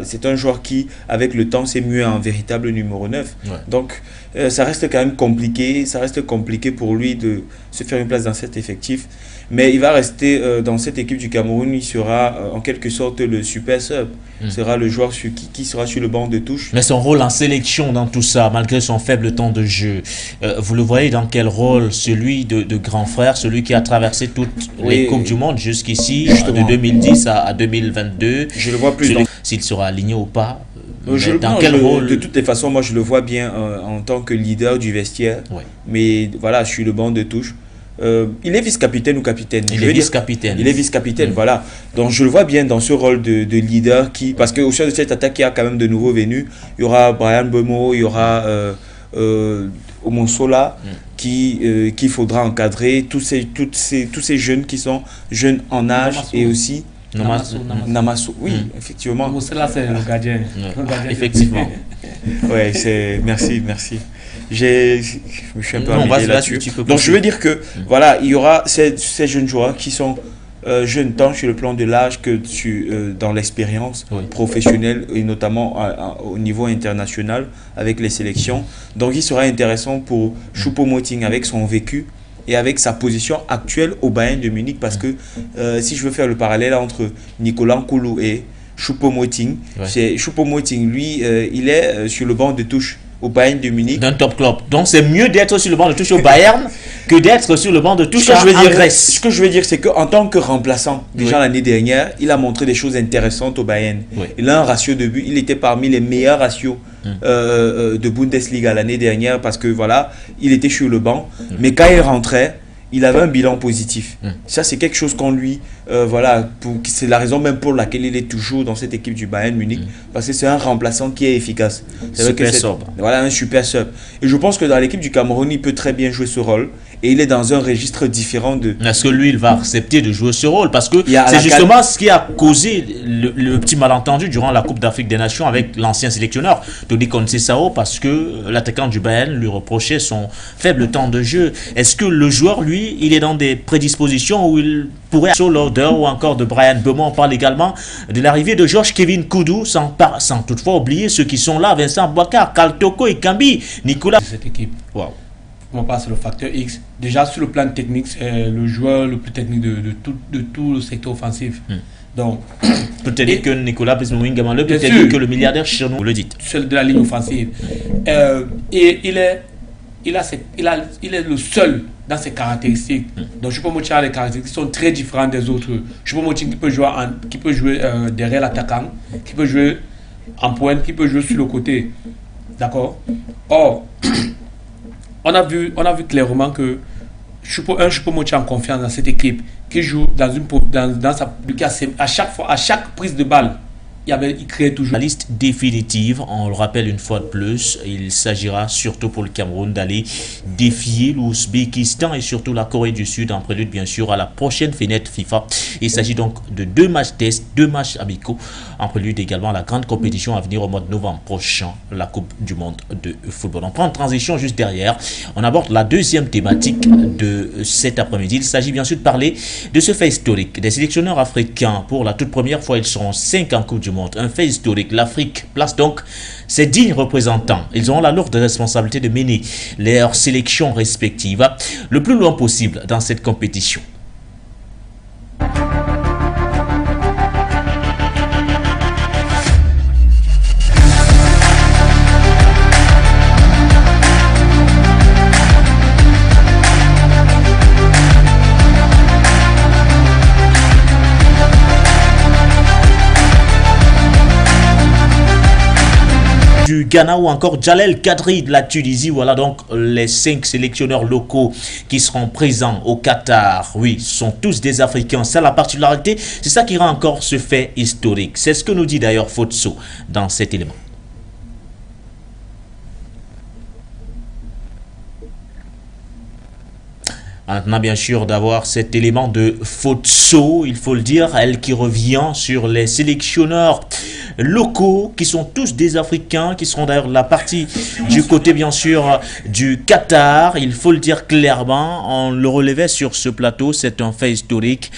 c'est un joueur qui avec le temps s'est mué en véritable numéro 9. Donc ça reste quand même compliqué pour lui de se faire une place dans cet effectif, mais il va rester dans cette équipe du Cameroun. Il sera en quelque sorte le super sub, sera le joueur qui sera sur le banc de touche. Mais son rôle en sélection dans tout ça, malgré son faible temps de jeu, vous le voyez dans quel rôle? Celui de grand frère, celui qui a traversé toutes les Coupes du Monde jusqu'ici, de 2010 à 2022. Je le vois plus s'il sera aligné ou pas. Quel rôle? De toutes les façons, moi je le vois bien en tant que leader du vestiaire. Mais voilà, je suis le banc de touche. Il est vice-capitaine ou capitaine? Il est vice-capitaine. Il est vice-capitaine, voilà. Donc je le vois bien dans ce rôle de leader parce qu'au sein de cette attaque, il y a quand même de nouveaux venus. Il y aura Bryan Mbeumo, il y aura Omonsola qu'il faudra encadrer. Tous ces jeunes qui sont jeunes en âge et aussi... Namasso, oui, effectivement. Omonsola, c'est le gardien. Effectivement. Merci. Je me suis un peu amusé là-dessus. Donc je veux dire que il y aura ces jeunes joueurs qui sont jeunes tant sur le plan de l'âge que dans l'expérience professionnelle et notamment au niveau international avec les sélections. Donc il sera intéressant pour Choupo-Moting avec son vécu et avec sa position actuelle au Bayern de Munich, parce que si je veux faire le parallèle entre Nicolas Nkoulou et Choupo-Moting, Choupo-Moting, lui, il est sur le banc de touche au Bayern de Munich. D'un top club. Donc c'est mieux d'être sur le banc de touche au Bayern que d'être sur le banc de touche en Grèce. Ce que je veux dire, c'est qu'en tant que remplaçant, déjà l'année dernière, il a montré des choses intéressantes au Bayern. Il a un ratio de but, il était parmi les meilleurs ratios de Bundesliga l'année dernière, parce que il était sur le banc. Mais quand il rentrait, il avait un bilan positif. Ça, c'est quelque chose qu'on lui... c'est la raison même pour laquelle il est toujours dans cette équipe du Bayern Munich, parce que c'est un remplaçant qui est efficace. Un super sub. Et je pense que dans l'équipe du Cameroun, il peut très bien jouer ce rôle. Et il est dans un registre différent de... Est-ce que lui, il va accepter de jouer ce rôle? Parce que c'est justement ce qui a causé le petit malentendu durant la Coupe d'Afrique des Nations avec l'ancien sélectionneur, Tony Conceição, parce que l'attaquant du Bayern lui reprochait son faible temps de jeu. Est-ce que le joueur, lui, il est dans des prédispositions où il pourrait être sur l'ordre ou encore de Bryan Mbeumo? On parle également de l'arrivée de Georges Kevin Koudou, sans toutefois oublier ceux qui sont là, Vincent Boakar, Kaltoko et Kambi, Nicolas. Cette équipe. On passe le facteur X. Déjà, sur le plan technique, c'est le joueur le plus technique de tout le secteur offensif. Donc, peut-être que Nicolas Pismouingama, le plus technique que le milliardaire Chirnou, vous le dites. Seul de la ligne offensive. Et il est le seul dans ses caractéristiques. Donc, Choupo-Moting a des caractéristiques qui sont très différentes des autres. Choupo-Moting qui peut jouer derrière l'attaquant, qui peut jouer en pointe, qui peut jouer sur le côté. D'accord? Or, on a vu clairement que Choupo-Moting en confiance dans cette équipe, qui joue à chaque prise de balle, il créait toujours. La liste définitive, on le rappelle une fois de plus, il s'agira surtout pour le Cameroun d'aller défier l'Ouzbékistan et surtout la Corée du Sud en prélude bien sûr à la prochaine fenêtre FIFA. Il s'agit donc de 2 matchs tests, 2 matchs amicaux en prélude également à la grande compétition à venir au mois de novembre prochain, la Coupe du Monde de football. On prend une transition juste derrière, on aborde la deuxième thématique de cet après-midi. Il s'agit bien sûr de parler de ce fait historique des sélectionneurs africains. Pour la toute première fois, ils seront 5 en Coupe du Monde. Un fait historique. L'Afrique place donc ses dignes représentants. Ils auront la lourde responsabilité de mener leurs sélections respectives le plus loin possible dans cette compétition. du Ghana ou encore Jalel Kadri de la Tunisie. Voilà donc les 5 sélectionneurs locaux qui seront présents au Qatar. Oui, ce sont tous des Africains. C'est la particularité. C'est ça qui rend encore ce fait historique. C'est ce que nous dit d'ailleurs Fotso dans cet élément. Maintenant, bien sûr, d'avoir cet élément de Fotso, il faut le dire, elle qui revient sur les sélectionneurs locaux, qui sont tous des Africains, qui seront d'ailleurs la partie du côté, bien sûr, du Qatar. Il faut le dire clairement, on le relevait sur ce plateau, c'est un fait historique.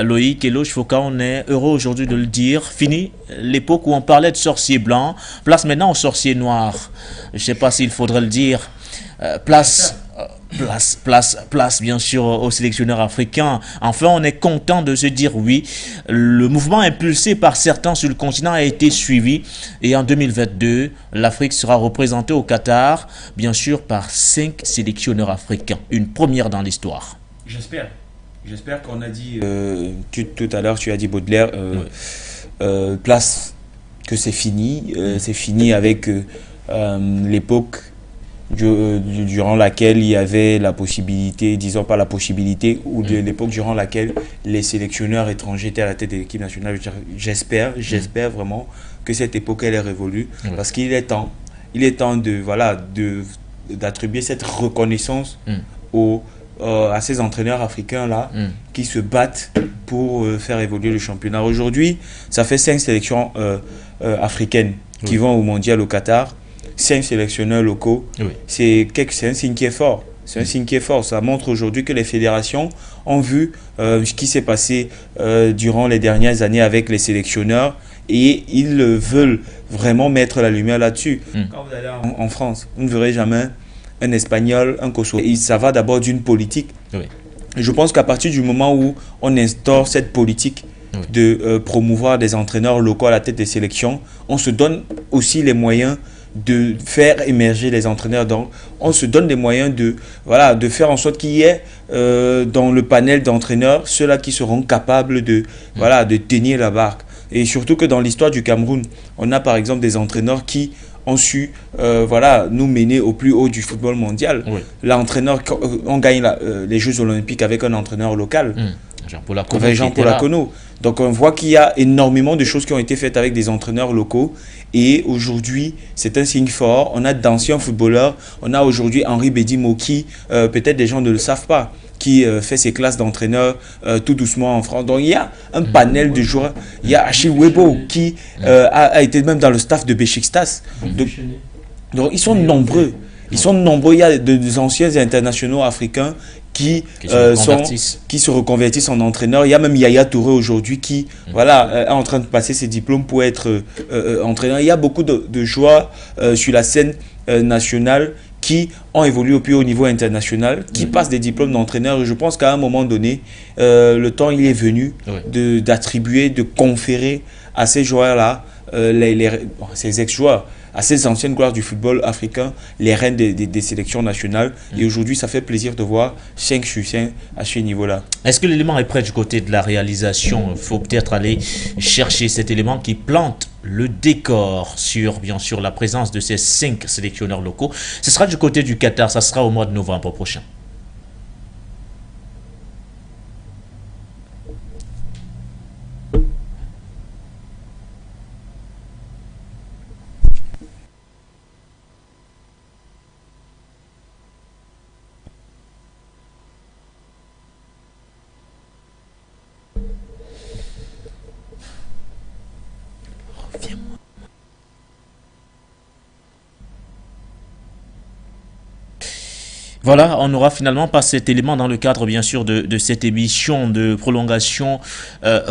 Loïc et Loche Foucault, on est heureux aujourd'hui de le dire. Fini l'époque où on parlait de sorciers blancs, place maintenant aux sorciers noirs. Je ne sais pas s'il faudrait le dire. Place, bien sûr, aux sélectionneurs africains. Enfin, on est content de se dire oui, le mouvement impulsé par certains sur le continent a été suivi. Et en 2022, l'Afrique sera représentée au Qatar, bien sûr, par 5 sélectionneurs africains. Une première dans l'histoire. J'espère. J'espère qu'on a dit, tout à l'heure, tu as dit Baudelaire, place que c'est fini. C'est fini avec l'époque durant laquelle il y avait la possibilité, disons pas la possibilité, ou de l'époque durant laquelle les sélectionneurs étrangers étaient à la tête de l'équipe nationale. J'espère vraiment que cette époque elle est révolue, parce qu'il est temps d'attribuer cette reconnaissance à ces entraîneurs africains là qui se battent pour faire évoluer le championnat. Aujourd'hui, ça fait 5 sélections africaines qui vont au mondial au Qatar. 5 sélectionneurs locaux, c'est un signe qui est fort. C'est un signe qui est fort. Ça montre aujourd'hui que les fédérations ont vu ce qui s'est passé durant les dernières années avec les sélectionneurs et ils veulent vraiment mettre la lumière là-dessus. Quand vous allez en France, vous ne verrez jamais un Espagnol, un Kosovo. Et ça va d'abord d'une politique. Et je pense qu'à partir du moment où on instaure cette politique de promouvoir des entraîneurs locaux à la tête des sélections, on se donne aussi les moyens de faire émerger les entraîneurs. Donc, on se donne les moyens de faire en sorte qu'il y ait dans le panel d'entraîneurs ceux-là qui seront capables de tenir la barque. Et surtout que dans l'histoire du Cameroun, on a par exemple des entraîneurs qui ont su nous mener au plus haut du football mondial. L'entraîneur, on gagne les Jeux Olympiques avec un entraîneur local. Jean-Paul Akono. Donc on voit qu'il y a énormément de choses qui ont été faites avec des entraîneurs locaux. Et aujourd'hui, c'est un signe fort. On a d'anciens footballeurs. On a aujourd'hui Henri Bedimo qui, peut-être des gens ne le savent pas, qui fait ses classes d'entraîneur tout doucement en France. Donc il y a un panel de joueurs. Il y a Achille Webo qui a été même dans le staff de Beşiktaş. Donc ils sont nombreux. Il y a des anciens internationaux africains qui se reconvertissent en entraîneurs. Il y a même Yaya Touré aujourd'hui qui est en train de passer ses diplômes pour être entraîneur. Il y a beaucoup de joueurs sur la scène nationale qui ont évolué au plus haut niveau international, qui passent des diplômes d'entraîneur. Et je pense qu'à un moment donné, le temps il est venu d'attribuer, de conférer à ces joueurs-là, ces ex-joueurs, à ces anciennes gloires du football africain, les reines des sélections nationales. Et aujourd'hui, ça fait plaisir de voir 5 sur 5 à ce niveau-là. Est-ce que l'élément est prêt du côté de la réalisation? Il faut peut-être aller chercher cet élément qui plante le décor sur, bien sûr, la présence de ces 5 sélectionneurs locaux. Ce sera du côté du Qatar, ça sera au mois de novembre prochain. Voilà, on n'aura finalement pas cet élément dans le cadre, bien sûr, de cette émission de prolongation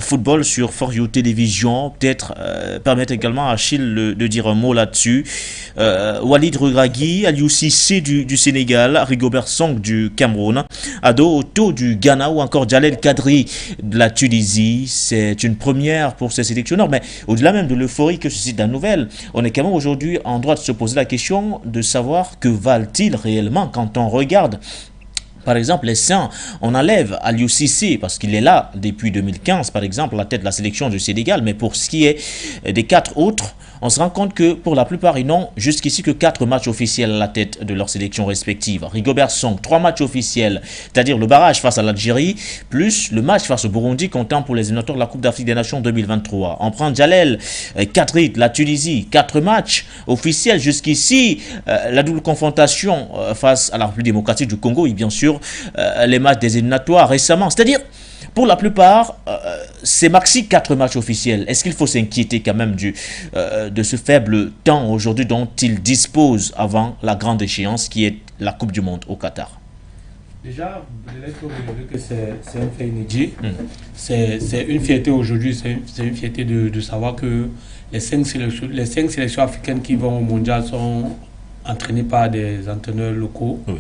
football sur For You Télévision. Peut-être permettre également à Achille de dire un mot là-dessus. Walid Regragui, Aliou Cissé du Sénégal, Rigobert Song du Cameroun, Ado Otto du Ghana ou encore Jalel Kadri de la Tunisie. C'est une première pour ces sélectionneurs, mais au-delà même de l'euphorie que suscite la nouvelle, on est quand même aujourd'hui en droit de se poser la question de savoir que valent-ils réellement quand on regarde Par exemple, les Saints, on enlève Aliou Cissé parce qu'il est là depuis 2015, par exemple, à la tête de la sélection du Sénégal. Mais pour ce qui est des 4 autres, on se rend compte que pour la plupart, ils n'ont jusqu'ici que 4 matchs officiels à la tête de leur sélection respective. Rigobert Song, 3 matchs officiels, c'est-à-dire le barrage face à l'Algérie, plus le match face au Burundi, comptant pour les éliminatoires de la Coupe d'Afrique des Nations 2023. On prend Djalel, Kadrit, la Tunisie, 4 matchs officiels jusqu'ici. La double confrontation face à la République démocratique du Congo et bien sûr les matchs des éliminatoires récemment. C'est-à-dire, pour la plupart, c'est maxi 4 matchs officiels. Est-ce qu'il faut s'inquiéter quand même de ce faible temps aujourd'hui dont il dispose avant la grande échéance qui est la Coupe du Monde au Qatar? Déjà, il faut relever que c'est un fait inédit. C'est une fierté aujourd'hui, c'est une fierté de savoir que les 5 sélections africaines qui vont au mondial sont entraînées par des entraîneurs locaux. Oui.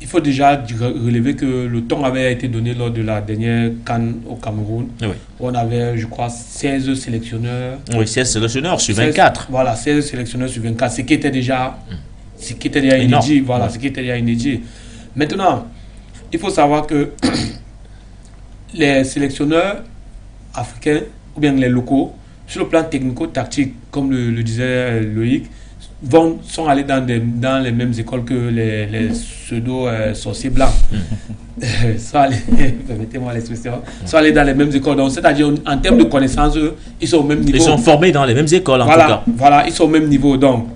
Il faut déjà relever que le temps avait été donné lors de la dernière CAN au Cameroun. Oui. On avait, je crois, 16 sélectionneurs. Oui, 16 sélectionneurs sur 24. Voilà, 16 sélectionneurs sur 24, ce qui était déjà, inédit. Voilà, ouais. Ce qui était déjà inédit. Maintenant, il faut savoir que les sélectionneurs africains, ou bien les locaux, sur le plan technico-tactique, comme le disait Loïc, sont allés dans les mêmes écoles que les pseudo-sorciers blancs. Permettez-moi l'expression, sont allés dans les mêmes écoles. Donc, c'est-à-dire, en termes de connaissances, ils sont au même niveau. Ils sont formés dans les mêmes écoles, en tout cas. Voilà, ils sont au même niveau. Donc,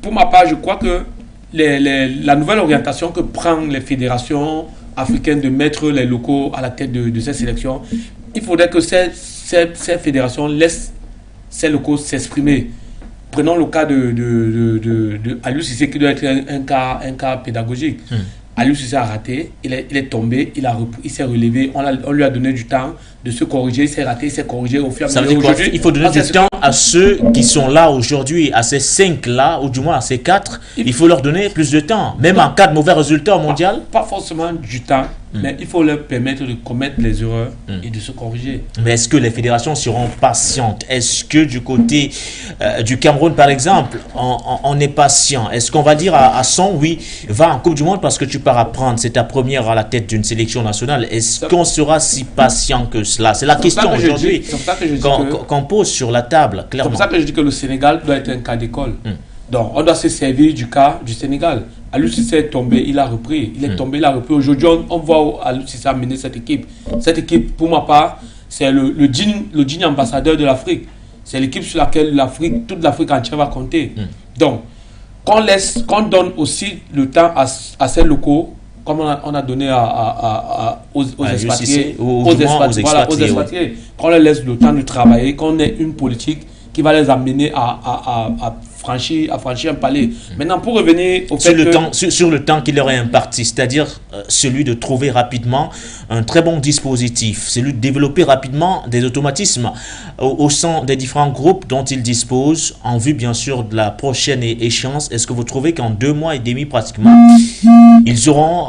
pour ma part, je crois que la nouvelle orientation que prennent les fédérations africaines de mettre les locaux à la tête de ces sélections, il faudrait que ces fédérations laissent ces locaux s'exprimer. Prenons le cas de Aliou Cissé qui doit être un cas pédagogique. Aliou Cissé a raté, il est tombé, il s'est relevé, on lui a donné du temps de se corriger, il s'est raté, il s'est corrigé au fur et à mesure. Aujourd'hui, il faut donner du temps à ceux qui sont là aujourd'hui, à ces 5 là, ou du moins à ces 4, il faut leur donner plus de temps, même en cas de mauvais résultats au mondial. Pas forcément du temps, mais il faut leur permettre de commettre les erreurs et de se corriger. Mais est-ce que les fédérations seront patientes? Est-ce que du côté du Cameroun, par exemple, on est patient? Est-ce qu'on va dire à Son, oui, va en Coupe du Monde parce que tu pars apprendre, c'est ta première à la tête d'une sélection nationale? Est-ce qu'on sera si patient que cela? C'est la question aujourd'hui qu'on pose sur la table, clairement. C'est pour ça que je dis que le Sénégal doit être un cas d'école. Donc, on doit se servir du cas du Sénégal. Aliou Cissé est tombé, il a repris. Il est tombé, il a repris. Aujourd'hui, on voit Aliou Cissé amener cette équipe. Cette équipe, pour ma part, c'est le digne ambassadeur de l'Afrique. C'est l'équipe sur laquelle toute l'Afrique entière va compter. Donc, qu'on donne aussi le temps à ces locaux, comme on a donné aux expatriés, aux expatriés, qu'on leur laisse le temps de travailler, qu'on ait une politique qui va les amener à franchir un palier. Maintenant, pour revenir au fait sur le temps qu'il leur est imparti, c'est-à-dire celui de trouver rapidement un très bon dispositif, celui de développer rapidement des automatismes au sein des différents groupes dont ils disposent, en vue bien sûr de la prochaine échéance. Est-ce que vous trouvez qu'en 2 mois et demi pratiquement, ils auront,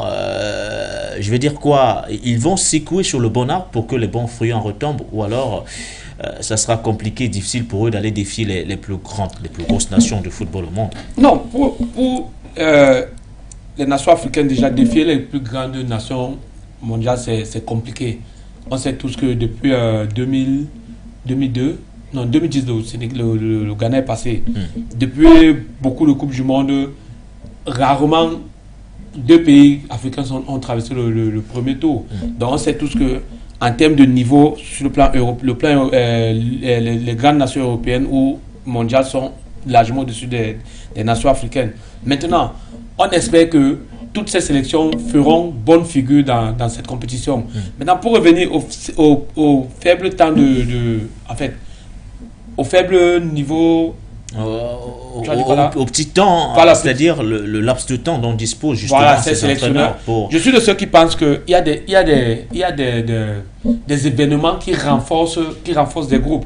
je vais dire quoi, ils vont secouer sur le bon arbre pour que les bons fruits en retombent, ou alors ça sera compliqué, difficile pour eux d'aller défier les plus grosses nations de football au monde? Non, pour les nations africaines, déjà défier les plus grandes nations mondiales, c'est compliqué. On sait tous que depuis 2010, le Ghana est passé. Depuis beaucoup de Coupes du Monde, rarement 2 pays africains ont traversé le premier tour. Donc on sait tous que en termes de niveau, sur le plan européen, les grandes nations européennes ou mondiales sont largement au-dessus des nations africaines. Maintenant, on espère que toutes ces sélections feront bonne figure dans cette compétition. Maintenant, pour revenir au faible temps au faible niveau... au petit temps, voilà, c'est-à-dire le laps de temps dont disposent justement ces entraîneurs. Je suis de ceux qui pensent qu'il y a des événements qui renforcent des groupes.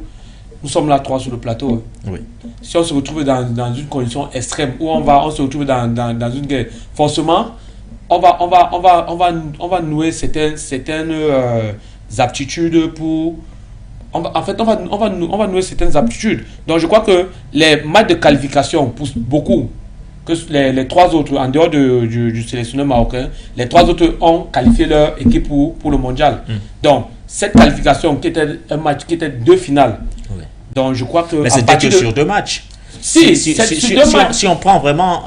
Nous sommes là 3 sur le plateau. Oui. Si on se retrouve dans une condition extrême où on se retrouve dans une guerre, forcément, on va nouer certaines aptitudes pour... On va nouer certaines aptitudes. Donc je crois que les matchs de qualification poussent beaucoup que les trois autres, en dehors du sélectionneur marocain, les trois autres ont qualifié leur équipe pour le mondial. Donc, cette qualification qui était un match, qui était 2 finales. Oui. Donc, je crois que. Mais c'était que sur 2 matchs. Si on prend vraiment.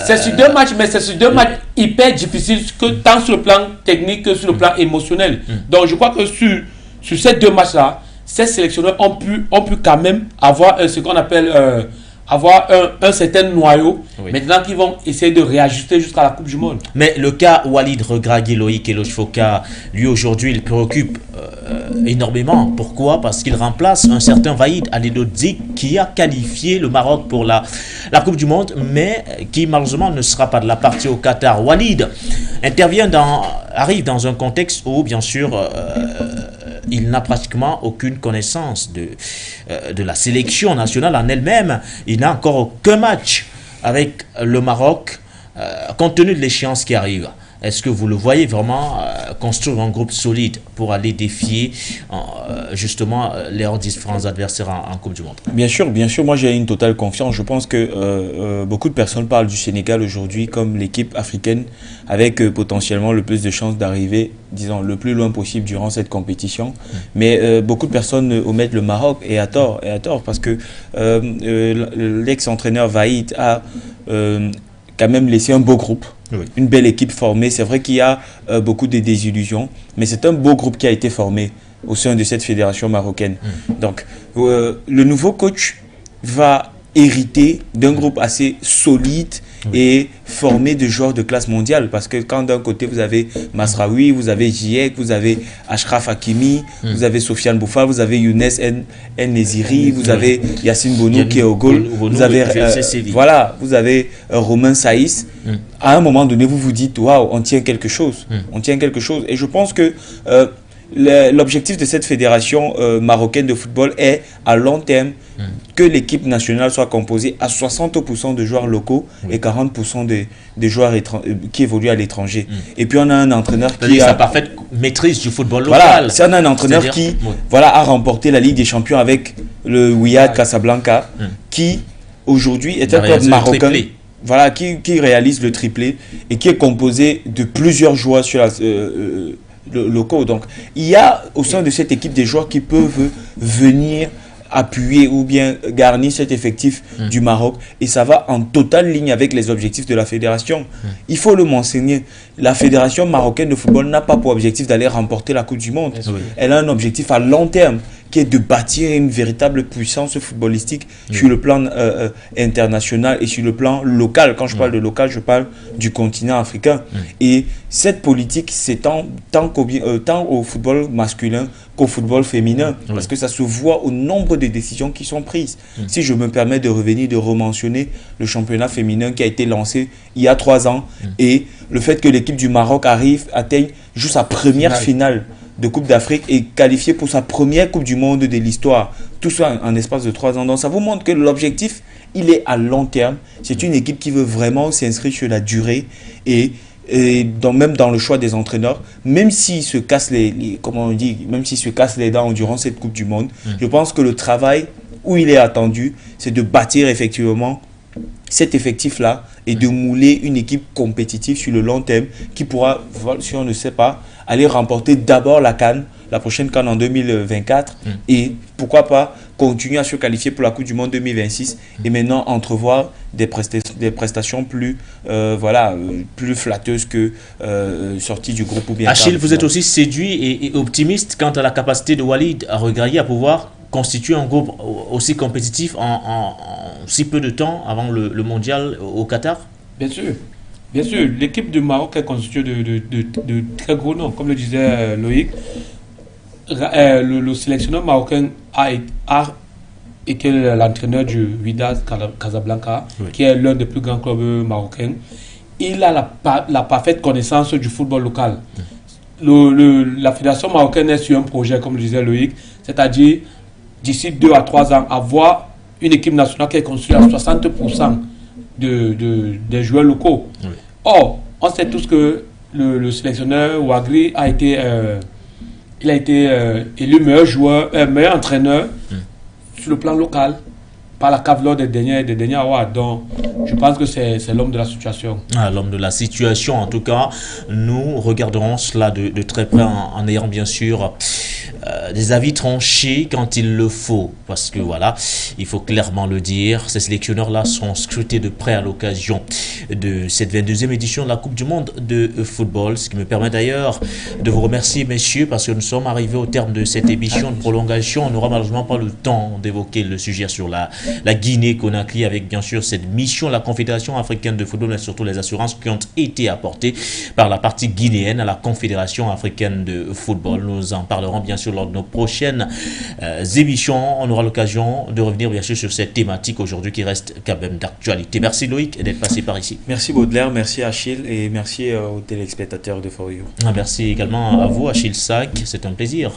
C'est sur 2 matchs, mais c'est sur 2 matchs hyper difficiles, tant sur le plan technique que sur le plan émotionnel. Donc, je crois que sur ces 2 matchs-là, ces sélectionneurs ont pu quand même avoir ce qu'on appelle. Avoir un certain noyau, maintenant qu'ils vont essayer de réajuster jusqu'à la Coupe du Monde. Mais le cas Walid Regragui, Loïc Eloge-Foka, lui aujourd'hui, il préoccupe énormément. Pourquoi? Parce qu'il remplace un certain Vaïd Alidodik qui a qualifié le Maroc pour la Coupe du Monde, mais qui malheureusement ne sera pas de la partie au Qatar. Walid arrive dans un contexte où, bien sûr, il n'a pratiquement aucune connaissance de la sélection nationale en elle-même. Il n'a encore aucun match avec le Maroc, compte tenu de l'échéance qui arrive. Est-ce que vous le voyez vraiment construire un groupe solide pour aller défier justement leurs différents adversaires en Coupe du Monde? Bien sûr, moi j'ai une totale confiance. Je pense que beaucoup de personnes parlent du Sénégal aujourd'hui comme l'équipe africaine avec potentiellement le plus de chances d'arriver, disons, le plus loin possible durant cette compétition. Mais beaucoup de personnes omettent le Maroc et à tort parce que l'ex-entraîneur Vaïd a quand même laissé un beau groupe. Oui. Une belle équipe formée. C'est vrai qu'il y a beaucoup de désillusions, mais c'est un beau groupe qui a été formé au sein de cette fédération marocaine. Donc, le nouveau coach va hériter d'un groupe assez solide et formé de joueurs de classe mondiale. Parce que quand d'un côté, vous avez Masraoui, vous avez Ziyech, vous avez Achraf Hakimi, vous avez Sofiane Boufal, vous avez Younes En-Neziri, vous avez Yacine Bonou qui est au goal, vous avez, vous avez Romain Saïs. À un moment donné, vous vous dites, waouh, on tient quelque chose. On tient quelque chose. Et je pense que l'objectif de cette fédération marocaine de football est, à long terme, que l'équipe nationale soit composée à 60% de joueurs locaux et 40% de joueurs qui évoluent à l'étranger. Et puis on a un entraîneur qui a sa parfaite maîtrise du football local. Voilà, c'est un entraîneur qui a remporté la Ligue des Champions avec le Wydad Casablanca, qui aujourd'hui est un club marocain. Voilà, qui réalise le triplé et qui est composé de plusieurs joueurs sur locaux. Donc, il y a au sein de cette équipe des joueurs qui peuvent venir appuyer ou bien garnir cet effectif du Maroc, et ça va en totale ligne avec les objectifs de la fédération. Il faut le mentionner, la fédération marocaine de football n'a pas pour objectif d'aller remporter la Coupe du Monde. Elle a un objectif à long terme qui est de bâtir une véritable puissance footballistique sur le plan international et sur le plan local. Quand je parle de local, je parle du continent africain. Et cette politique s'étend tant au football masculin qu'au football féminin, parce que ça se voit au nombre de décisions qui sont prises. Si je me permets de revenir, de rementionner le championnat féminin qui a été lancé il y a 3 ans, et le fait que l'équipe du Maroc atteigne juste sa première finale de Coupe d'Afrique et qualifiée pour sa première Coupe du Monde de l'histoire. Tout ça en espace de 3 ans. Donc ça vous montre que l'objectif, il est à long terme. C'est une équipe qui veut vraiment s'inscrire sur la durée et même dans le choix des entraîneurs, même s'ils se cassent même s'ils se cassent les dents durant cette Coupe du Monde, je pense que le travail où il est attendu, c'est de bâtir effectivement cet effectif-là et de mouler une équipe compétitive sur le long terme qui pourra, si on ne sait pas, aller remporter d'abord la CAN, la prochaine CAN en 2024 et pourquoi pas continuer à se qualifier pour la Coupe du Monde 2026 et maintenant entrevoir des prestations plus flatteuses que sorties du groupe ou bien. Achille, vous êtes aussi séduit et optimiste quant à la capacité de Walid Regragui à pouvoir constituer un groupe aussi compétitif en si peu de temps avant le mondial au Qatar? Bien sûr. Bien sûr, l'équipe du Maroc est constituée de très gros noms. Comme le disait Loïc, le sélectionneur marocain a été l'entraîneur du Wydad Casablanca, qui est l'un des plus grands clubs marocains. Il a la parfaite connaissance du football local. La fédération marocaine est sur un projet, comme le disait Loïc, c'est-à-dire d'ici 2 à 3 ans, avoir une équipe nationale qui est construite à 60% des joueurs locaux. Or, on sait tous que le sélectionneur Ouagri a été élu meilleur entraîneur sur le plan local par la CAF lors des derniers awards. Donc, je pense que c'est l'homme de la situation. Ah, l'homme de la situation, en tout cas, nous regarderons cela de très près en ayant bien sûr des avis tranchés quand il le faut. Parce que voilà, il faut clairement le dire, ces sélectionneurs-là sont scrutés de près à l'occasion de cette 22e édition de la Coupe du Monde de football. Ce qui me permet d'ailleurs de vous remercier, messieurs, parce que nous sommes arrivés au terme de cette émission de prolongation. On n'aura malheureusement pas le temps d'évoquer le sujet sur la Guinée-Conakry avec bien sûr cette mission, la Confédération africaine de football, mais surtout les assurances qui ont été apportées par la partie guinéenne à la Confédération africaine de football. Nous en parlerons bien sûr lors de nos prochaines émissions. On aura l'occasion de revenir bien sûr sur cette thématique aujourd'hui qui reste quand même d'actualité. Merci Loïc d'être passé par ici. Merci Baudelaire, merci Achille et merci aux téléspectateurs de For You. Merci également à vous Achille Sac, c'est un plaisir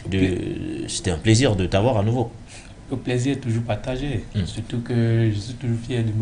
de t'avoir à nouveau. Le plaisir est toujours partagé, surtout que je suis toujours fier de nous.